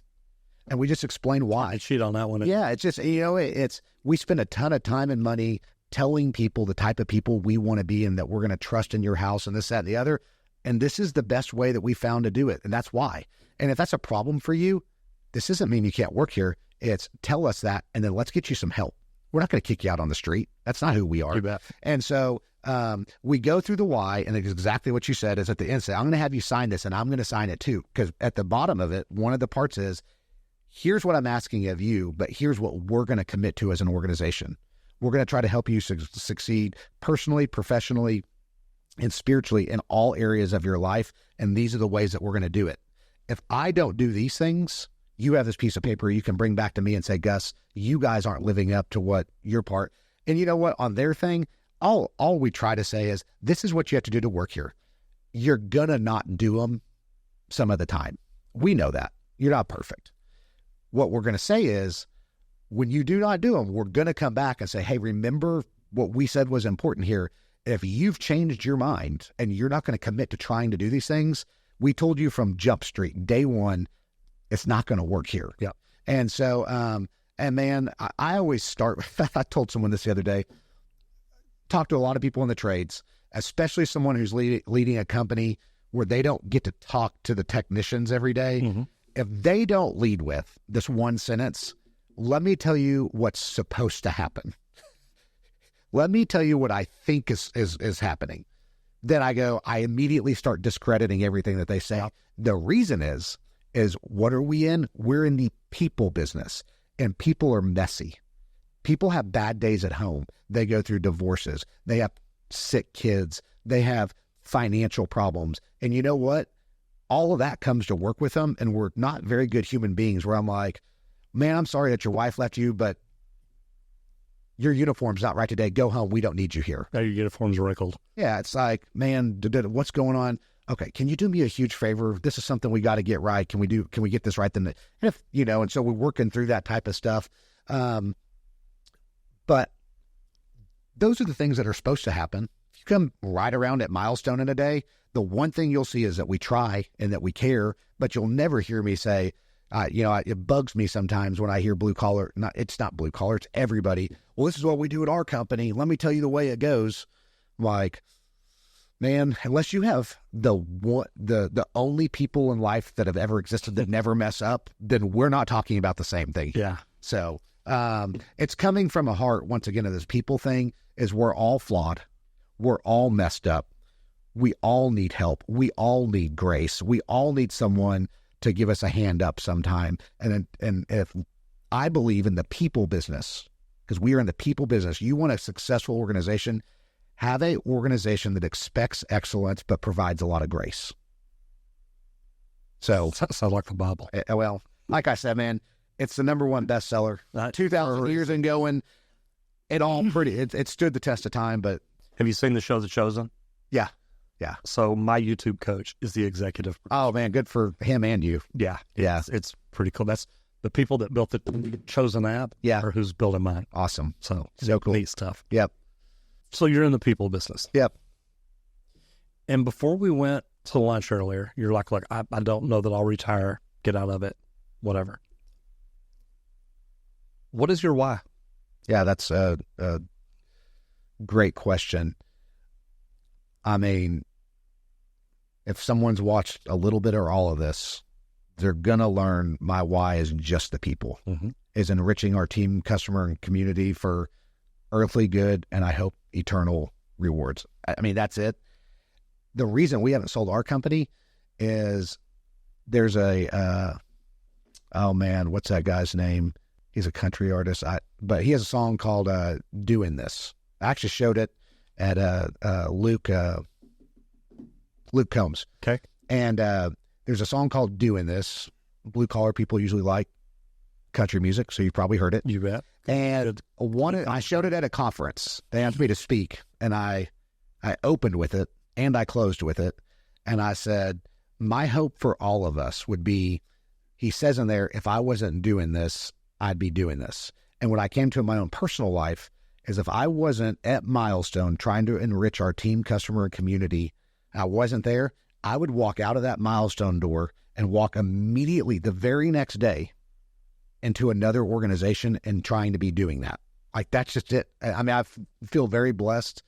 And we just explain why. I cheat on that one. Yeah, it's just, we spend a ton of time and money telling people the type of people we want to be and that we're going to trust in your house and this, that, and the other. And this is the best way that we found to do it. And that's why. And if that's a problem for you, this doesn't mean you can't work here. It's tell us that, and then let's get you some help. We're not going to kick you out on the street. That's not who we are. You bet. And so we go through the why, and it's exactly what you said is at the end, say, I'm going to have you sign this, and I'm going to sign it too. Because at the bottom of it, one of the parts is, here's what I'm asking of you, but here's what we're going to commit to as an organization. We're going to try to help you succeed personally, professionally, and spiritually in all areas of your life. And these are the ways that we're going to do it. If I don't do these things, you have this piece of paper you can bring back to me and say, Gus, you guys aren't living up to what your part. And you know what? On their thing, all we try to say is, this is what you have to do to work here. You're going to not do them some of the time. We know that. You're not perfect. What we're going to say is, when you do not do them, we're going to come back and say, hey, remember what we said was important here. If you've changed your mind and you're not going to commit to trying to do these things, we told you from Jump Street, day one, it's not going to work here. Yep. And so, and man, I always start, I told someone this the other day, talk to a lot of people in the trades, especially someone who's leading a company where they don't get to talk to the technicians every day. Mm-hmm. If they don't lead with this one sentence, let me tell you what's supposed to happen. Let me tell you what I think is happening. Then I immediately start discrediting everything that they say. Yep. The reason is what are we in? We're in the people business, and people are messy. People have bad days at home. They go through divorces. They have sick kids. They have financial problems. And you know what? All of that comes to work with them, and we're not very good human beings where I'm like, man, I'm sorry that your wife left you, but your uniform's not right today. Go home. We don't need you here. Now your uniform's wrinkled. Yeah, it's like, man, what's going on? Okay, can you do me a huge favor? This is something we got to get right. Can we get this right? Then, and so we're working through that type of stuff. But those are the things that are supposed to happen. If you come right around at Milestone in a day, the one thing you'll see is that we try and that we care, but you'll never hear me say, it bugs me sometimes when I hear blue collar. It's not blue collar, it's everybody. Well, this is what we do at our company. Let me tell you the way it goes. Like, man, unless you have the only people in life that have ever existed that never mess up, then we're not talking about the same thing. Yeah. So it's coming from a heart, once again, of this people thing, is we're all flawed. We're all messed up. We all need help. We all need grace. We all need someone to give us a hand up sometime. And if I believe in the people business, because we are in the people business, you want a successful organization, have an organization that expects excellence but provides a lot of grace. So, sounds like the Bible. Well, like I said, man, it's the number one bestseller. 2,000 years and going. It stood the test of time. But have you seen the show The Chosen? Yeah. So my YouTube coach is the executive producer. Oh man, good for him and you. Yeah. It's pretty cool. That's the people that built the Chosen app. Yeah. Or who's building mine. Awesome. So cool. Neat stuff. Yep. So you're in the people business. Yep. And before we went to lunch earlier, you're like, look, I don't know that I'll retire, get out of it, whatever. What is your why? Yeah, that's a great question. I mean, if someone's watched a little bit or all of this, they're going to learn my why is just the people, is enriching our team, customer, and community for earthly good, and I hope eternal rewards. I mean, that's it. The reason we haven't sold our company is there's oh man, what's that guy's name? He's a country artist, but he has a song called Doing This. I actually showed it at Luke Combs. Okay. And there's a song called Doing This. Blue collar people usually like country music, so you've probably heard it. You bet. And I showed it at a conference. They asked me to speak, and I opened with it and I closed with it. And I said, my hope for all of us would be, he says in there, if I wasn't doing this, I'd be doing this. And what I came to in my own personal life is if I wasn't at Milestone trying to enrich our team, customer, and community, I wasn't there, I would walk out of that Milestone door and walk immediately the very next day into another organization and trying to be doing that. Like, that's just it. I mean, I feel very blessed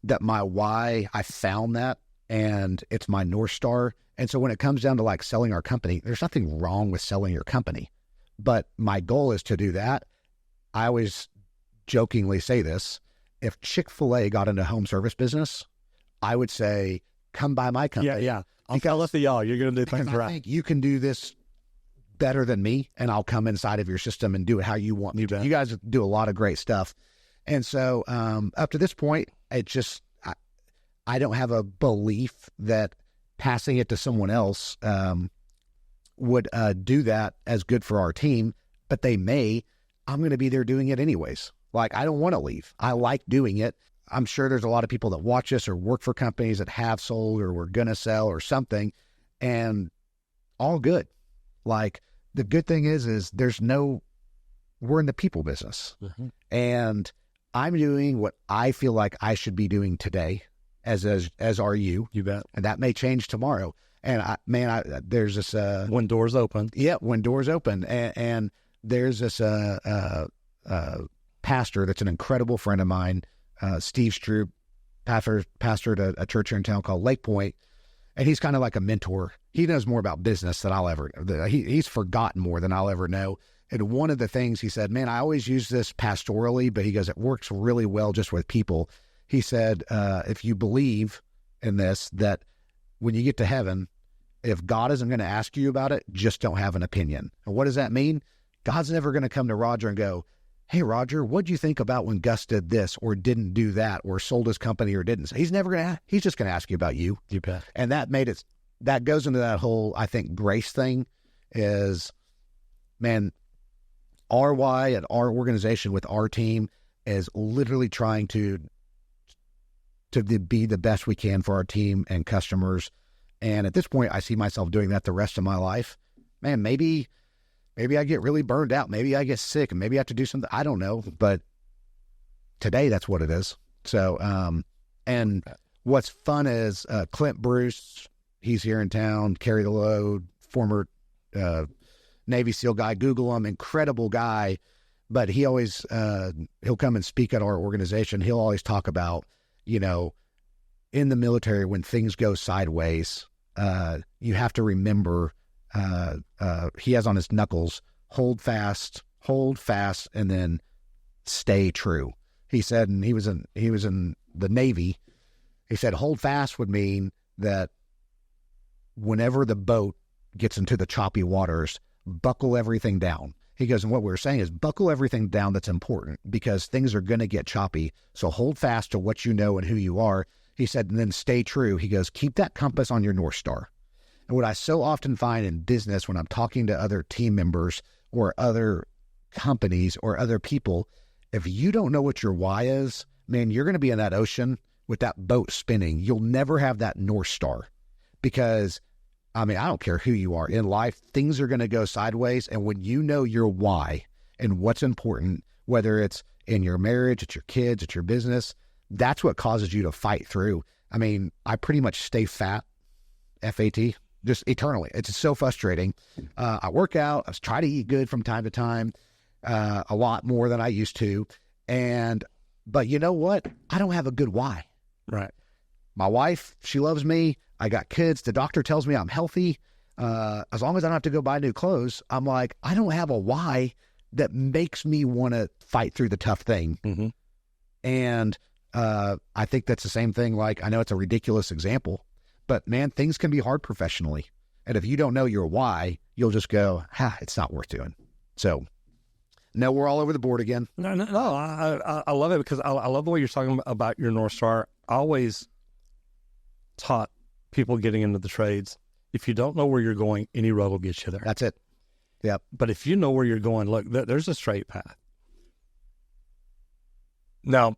that my why, I found that, and it's my North Star. And so when it comes down to like selling our company, there's nothing wrong with selling your company. But my goal is to do that. I always jokingly say this. If Chick-fil-A got into home service business, I would say, come by my company. Yeah. I'll tell us y'all. You're going to do things I right. think you can do this better than me, and I'll come inside of your system and do it how you want me to. You guys do a lot of great stuff. And so up to this point, it just, I don't have a belief that passing it to someone else would do that as good for our team, but they may. I'm going to be there doing it anyways. Like, I don't want to leave. I like doing it. I'm sure there's a lot of people that watch us or work for companies that have sold or were going to sell or something, and all good. Like, the good thing is we're in the people business. Mm-hmm. And I'm doing what I feel like I should be doing today, as are you. You bet. And that may change tomorrow. And there's this when doors open. Yeah, when doors open. And there's this pastor that's an incredible friend of mine, Steve Stroop, pastor at a church here in town called Lake Point. And he's kind of like a mentor. He knows more about business than I'll ever. He's forgotten more than I'll ever know. And one of the things he said, man, I always use this pastorally, but he goes, it works really well just with people. He said, if you believe in this, that when you get to heaven, if God isn't going to ask you about it, just don't have an opinion. And what does that mean? God's never going to come to Roger and go, hey, Roger, what'd you think about when Gus did this or didn't do that or sold his company or didn't? He's never going to, he's just going to ask you about you. You bet. And that goes into that whole, I think, grace thing is, man, our why at our organization with our team is literally trying to be the best we can for our team and customers. And at this point, I see myself doing that the rest of my life. Man, maybe I get really burned out. Maybe I get sick and maybe I have to do something. I don't know. But today, that's what it is. So, and what's fun is Clint Bruce, he's here in town, Carry the Load, former Navy SEAL guy. Google him, incredible guy. But he always, he'll come and speak at our organization. He'll always talk about, in the military, when things go sideways, you have to remember, he has on his knuckles, hold fast, and then stay true. He said, and he was in the Navy. He said, hold fast would mean that whenever the boat gets into the choppy waters, buckle everything down. He goes, and what we're saying is buckle everything down that's important because things are going to get choppy. So hold fast to what you know and who you are. He said, and then stay true. He goes, keep that compass on your North Star. And what I so often find in business when I'm talking to other team members or other companies or other people, if you don't know what your why is, man, you're going to be in that ocean with that boat spinning. You'll never have that North Star because, I don't care who you are in life, things are going to go sideways. And when you know your why and what's important, whether it's in your marriage, it's your kids, it's your business, that's what causes you to fight through. I pretty much stay fat, F-A-T, just eternally. It's so frustrating. I work out. I try to eat good from time to time, a lot more than I used to. But you know what? I don't have a good why. Right. My wife, she loves me. I got kids. The doctor tells me I'm healthy. As long as I don't have to go buy new clothes, I'm like, I don't have a why that makes me want to fight through the tough thing. Mm-hmm. And I think that's the same thing. Like, I know it's a ridiculous example, but man, things can be hard professionally. And if you don't know your why, you'll just go, it's not worth doing. So, no, we're all over the board again. No. I love it because I love the way you're talking about your North Star. I always taught people getting into the trades, if you don't know where you're going, any road will get you there. That's it. Yep. But if you know where you're going, look, there's a straight path. Now,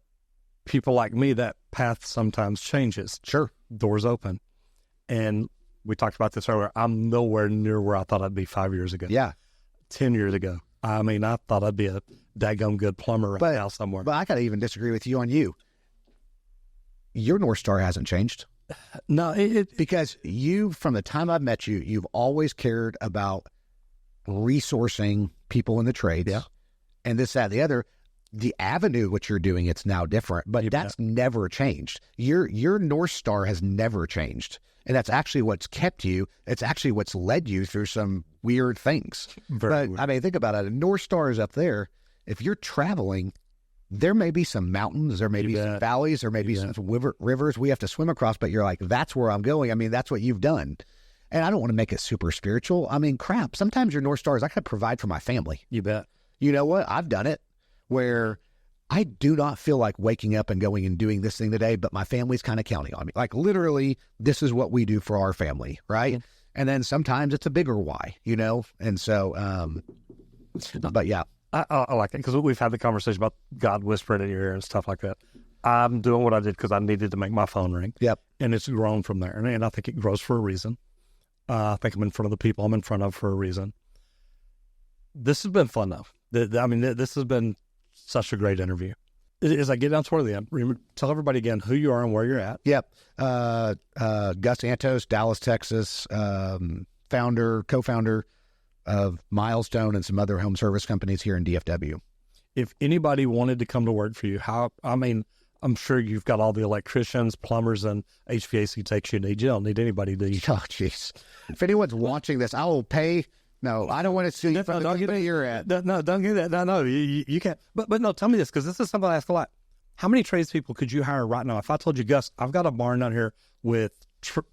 people like me, that path sometimes changes. Sure. Doors open. And we talked about this earlier. I'm nowhere near where I thought I'd be 5 years ago. Yeah. 10 years ago. I mean, I thought I'd be a daggum good plumber right now somewhere. But I got to even disagree with you on you. Your North Star hasn't changed. No, because you, from the time I've met you, you've always cared about resourcing people in the trades. Yeah. And this, that, the other. The avenue which you're doing, it's now different, but that's never changed. Your North Star has never changed. And that's actually what's kept you. It's actually what's led you through some weird things. Weird. I mean, think about it. A North Star is up there. If you're traveling, there may be some mountains, there may be some valleys, there may be some rivers we have to swim across, but you're like, that's where I'm going. I mean, that's what you've done. And I don't want to make it super spiritual. I mean, crap. Sometimes your North Star is I got to provide for my family. You bet. You know what? I've done it. Where I do not feel like waking up and going and doing this thing today, but my family's kind of counting on me. Like, literally, this is what we do for our family, right? Mm-hmm. And then sometimes it's a bigger why, you know? And so, but yeah. I like it because we've had the conversation about God whispering in your ear and stuff like that. I'm doing what I did because I needed to make my phone ring. Yep. And it's grown from there. And I think it grows for a reason. I think I'm in front of the people I'm in front of for a reason. This has been fun, though. This has been such a great interview. As I get down toward the end, tell everybody again who you are and where you're at. Yep. Gus Antos, Dallas, Texas, co-founder of Milestone and some other home service companies here in DFW. If anybody wanted to come to work for you, I'm sure you've got all the electricians, plumbers, and HVAC techs you need. You don't need anybody, do you? Oh, jeez. If anyone's watching this, I will pay. No, I don't want to see you from the company you're at. No, don't get that. No, you can't. But no, tell me this, because this is something I ask a lot. How many tradespeople could you hire right now? If I told you, Gus, I've got a barn down here with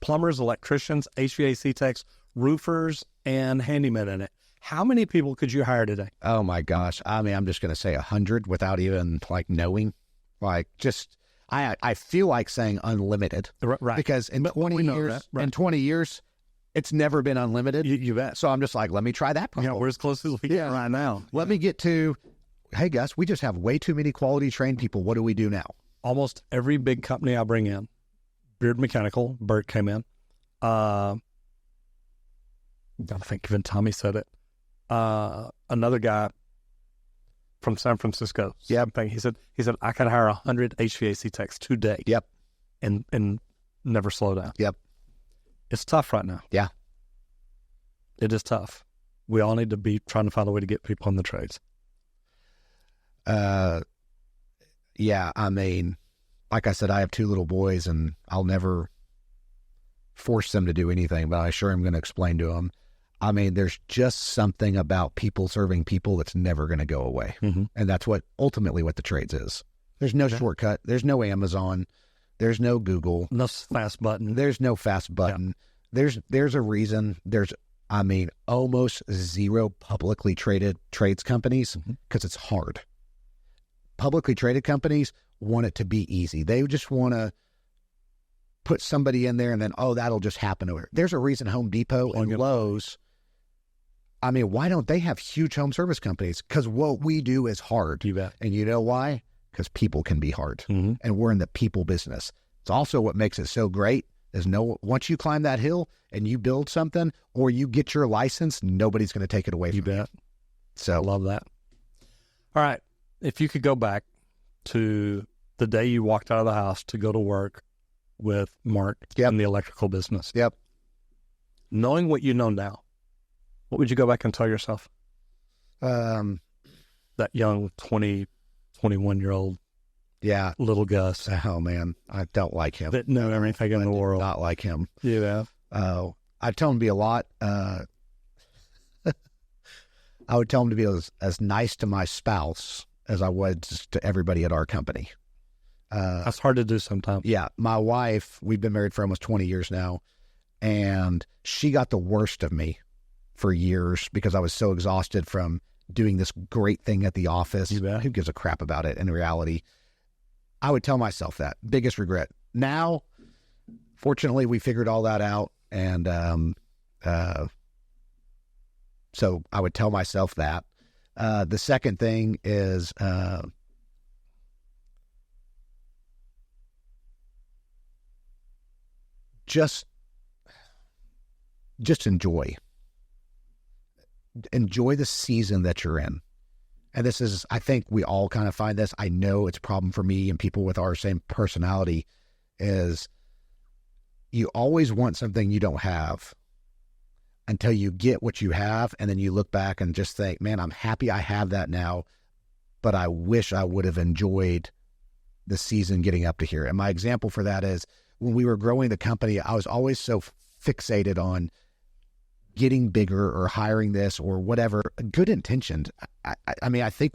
plumbers, electricians, HVAC techs, roofers, and handymen in it. How many people could you hire today? Oh, my gosh. I mean, I'm just going to say 100 without even, knowing. I feel like saying unlimited. Right. Because in 20 years, it's never been unlimited. You bet. So I'm just like, let me try that problem. Yeah, we're as close as we can right now. Let me get to, hey, Gus, we just have way too many quality trained people. What do we do now? Almost every big company I bring in, Beard Mechanical, Bert came in. I think even Tommy said it. Another guy from San Francisco. Yep. Thing. He said, I can hire 100 HVAC techs today. Yep. And never slow down. Yep. It's tough right now. Yeah. It is tough. We all need to be trying to find a way to get people in the trades. Yeah, I mean, like I said, I have 2 little boys, and I'll never force them to do anything, but I sure am going to explain to them. I mean, there's just something about people serving people that's never going to go away. Mm-hmm. And that's ultimately what the trades is. There's no shortcut. There's no Amazon. There's no Google. No fast button. There's no fast button. Yeah. There's a reason. There's almost zero publicly traded trades companies because it's hard. Publicly traded companies want it to be easy. They just want to put somebody in there and then, that'll just happen over. There's a reason Home Depot and Lowe's, why don't they have huge home service companies? Because what we do is hard. You bet. And you know why? Because people can be hard. Mm-hmm. And we're in the people business. It's also what makes it so great is once you climb that hill and you build something or you get your license, nobody's going to take it away from you. You bet. So love that. All right. If you could go back to the day you walked out of the house to go to work with Mark in the electrical business. Yep. Knowing what you know now, what would you go back and tell yourself? That young 20, 21-year-old little Gus. Oh, man. I don't like him. That know everything in the world. Not like him. Yeah. I'd tell him to be a lot. I would tell him to be as nice to my spouse as I was to everybody at our company. That's hard to do sometimes. Yeah. My wife, we've been married for almost 20 years now, and she got the worst of me for years because I was so exhausted from doing this great thing at the office. Who gives a crap about it in reality? I would tell myself that. Biggest regret. Now, fortunately, we figured all that out, and so I would tell myself that. The second thing is just enjoy the season that you're in. And this is, I think we all kind of find this. I know it's a problem for me and people with our same personality, is you always want something you don't have until you get what you have. And then you look back and just think, man, I'm happy I have that now, but I wish I would have enjoyed the season getting up to here. And my example for that is when we were growing the company, I was always so fixated on getting bigger or hiring this or whatever. Good intentioned. I mean, I think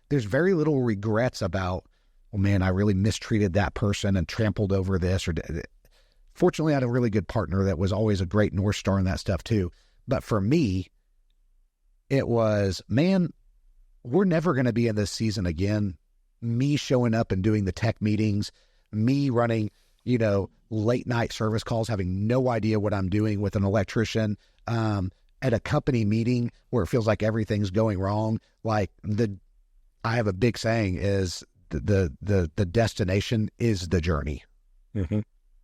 there's very little regrets about, oh man, I really mistreated that person and trampled over this. Or fortunately, I had a really good partner that was always a great North Star in that stuff too. But for me, it was, man, we're never going to be in this season again. Me showing up and doing the tech meetings, me running, late night service calls, having no idea what I'm doing with an electrician, at a company meeting where it feels like everything's going wrong. Like I have a big saying is the destination is the journey. Mm-hmm.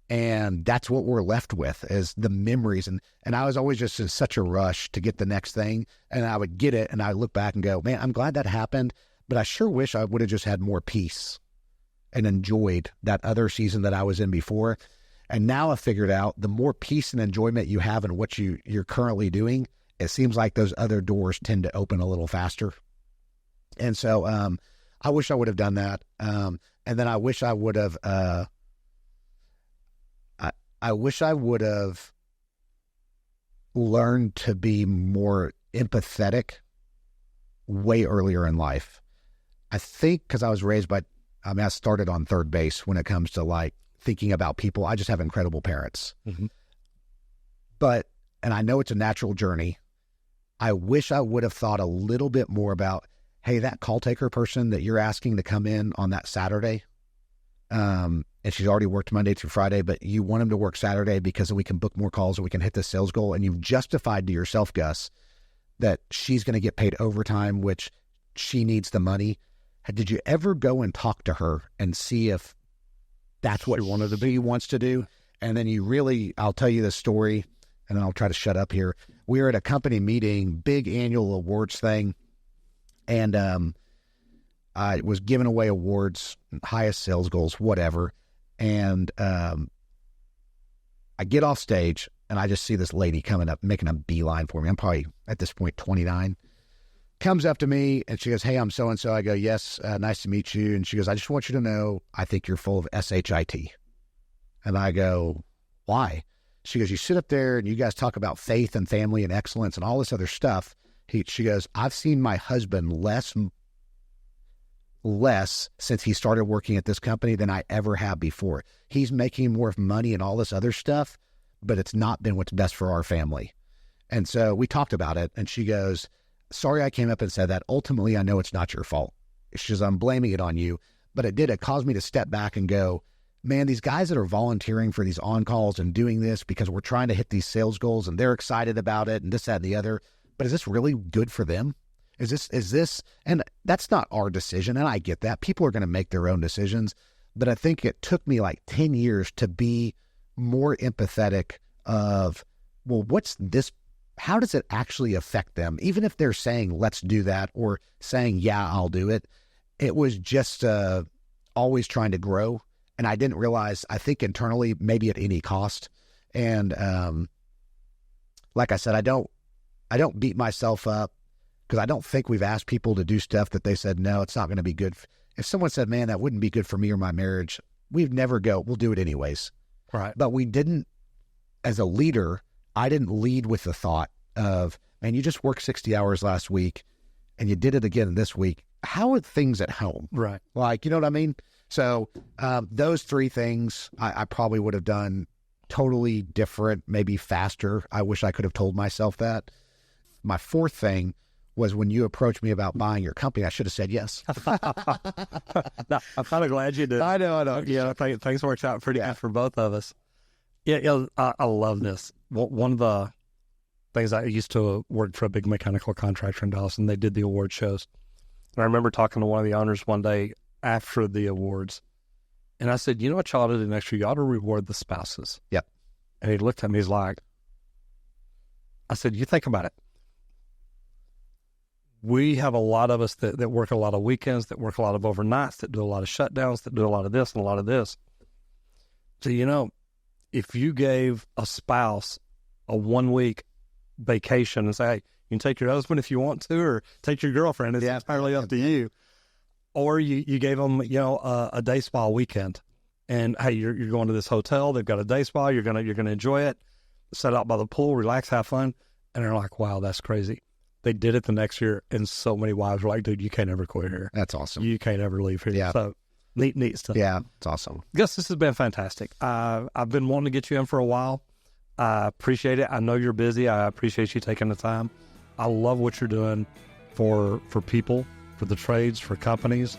And that's what we're left with is the memories. And I was always just in such a rush to get the next thing. And I would get it and I look back and go, man, I'm glad that happened, but I sure wish I would have just had more peace and enjoyed that other season that I was in before. And now I figured out the more peace and enjoyment you have in what you're currently doing, it seems like those other doors tend to open a little faster. And so I wish I would have done that. And then I wish I would have, I wish I would have learned to be more empathetic way earlier in life. I think because I was raised I started on third base when it comes to like thinking about people. I just have incredible parents. Mm-hmm. And I know it's a natural journey. I wish I would have thought a little bit more about, hey, that call taker person that you're asking to come in on that Saturday, and she's already worked Monday through Friday, but you want them to work Saturday because we can book more calls or we can hit the sales goal. And you've justified to yourself, Gus, that she's going to get paid overtime, which she needs the money. Did you ever go and talk to her and see if that's what she wants to do? And then I'll tell you this story and then I'll try to shut up here. We were at a company meeting, big annual awards thing. And I was giving away awards, highest sales goals, whatever. And I get off stage and I just see this lady coming up, making a beeline for me. I'm probably at this point 29. Comes up to me and she goes, hey, I'm so-and-so. I go, yes, nice to meet you. And she goes, I just want you to know, I think you're full of SHIT. And I go, why? She goes, you sit up there and you guys talk about faith and family and excellence and all this other stuff. She goes, I've seen my husband less since he started working at this company than I ever have before. He's making more money and all this other stuff, but it's not been what's best for our family. And so we talked about it and she goes, sorry I came up and said that. Ultimately, I know it's not your fault. She says, I'm blaming it on you. But it caused me to step back and go, man, these guys that are volunteering for these on-calls and doing this because we're trying to hit these sales goals and they're excited about it and this, that, and the other. But is this really good for them? Is this, and that's not our decision. And I get that. People are going to make their own decisions. But I think it took me like 10 years to be more empathetic of, well, what's this? How does it actually affect them? Even if they're saying, let's do that, or saying, yeah, I'll do it. It was just always trying to grow. And I didn't realize, I think internally, maybe at any cost. And like I said, I don't beat myself up because I don't think we've asked people to do stuff that they said, no, it's not going to be good. If someone said, man, that wouldn't be good for me or my marriage, we'd never go, we'll do it anyways. Right. But we didn't, as a leader, I didn't lead with the thought of, man, you just worked 60 hours last week and you did it again this week. How are things at home? Right. Like, you know what I mean? So those three things I probably would have done totally different, maybe faster. I wish I could have told myself that. My fourth thing was when you approached me about buying your company, I should have said yes. No, I'm kind of glad you did. I know. Yeah, things worked out pretty good for both of us. Yeah, I love this. One of the things, I used to work for a big mechanical contractor in Dallas, and they did the award shows. And I remember talking to one of the owners one day after the awards, and I said, you know what y'all ought to do next year? You ought to reward the spouses. Yep. And he looked at me, he's like, I said, you think about it. We have a lot of us that work a lot of weekends, that work a lot of overnights, that do a lot of shutdowns, that do a lot of this and a lot of this. So, you know, if you gave a spouse a 1 week vacation and say, hey, you can take your husband if you want to, or take your girlfriend, it's entirely up to you. Or you gave them, you know, a day spa weekend, and hey, you're going to this hotel. They've got a day spa. You're gonna enjoy it. Set out by the pool, relax, have fun, and they're like, wow, that's crazy. They did it the next year, and so many wives were like, dude, you can't ever quit here. That's awesome. You can't ever leave here. Yeah. So neat stuff. Yeah, it's awesome. Gus, this has been fantastic. I've been wanting to get you in for a while. I appreciate it. I know you're busy. I appreciate you taking the time. I love what you're doing for people, for the trades, for companies.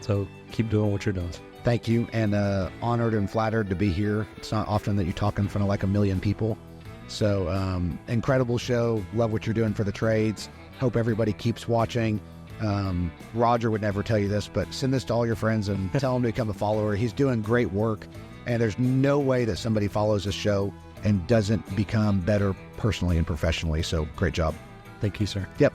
So keep doing what you're doing. Thank you, and honored and flattered to be here. It's not often that you talk in front of like 1 million people. So incredible show. Love what you're doing for the trades. Hope everybody keeps watching. Roger would never tell you this, but send this to all your friends and tell him to become a follower. He's doing great work, and there's no way that somebody follows this show and doesn't become better personally and professionally. So great job. Thank you, sir. Yep.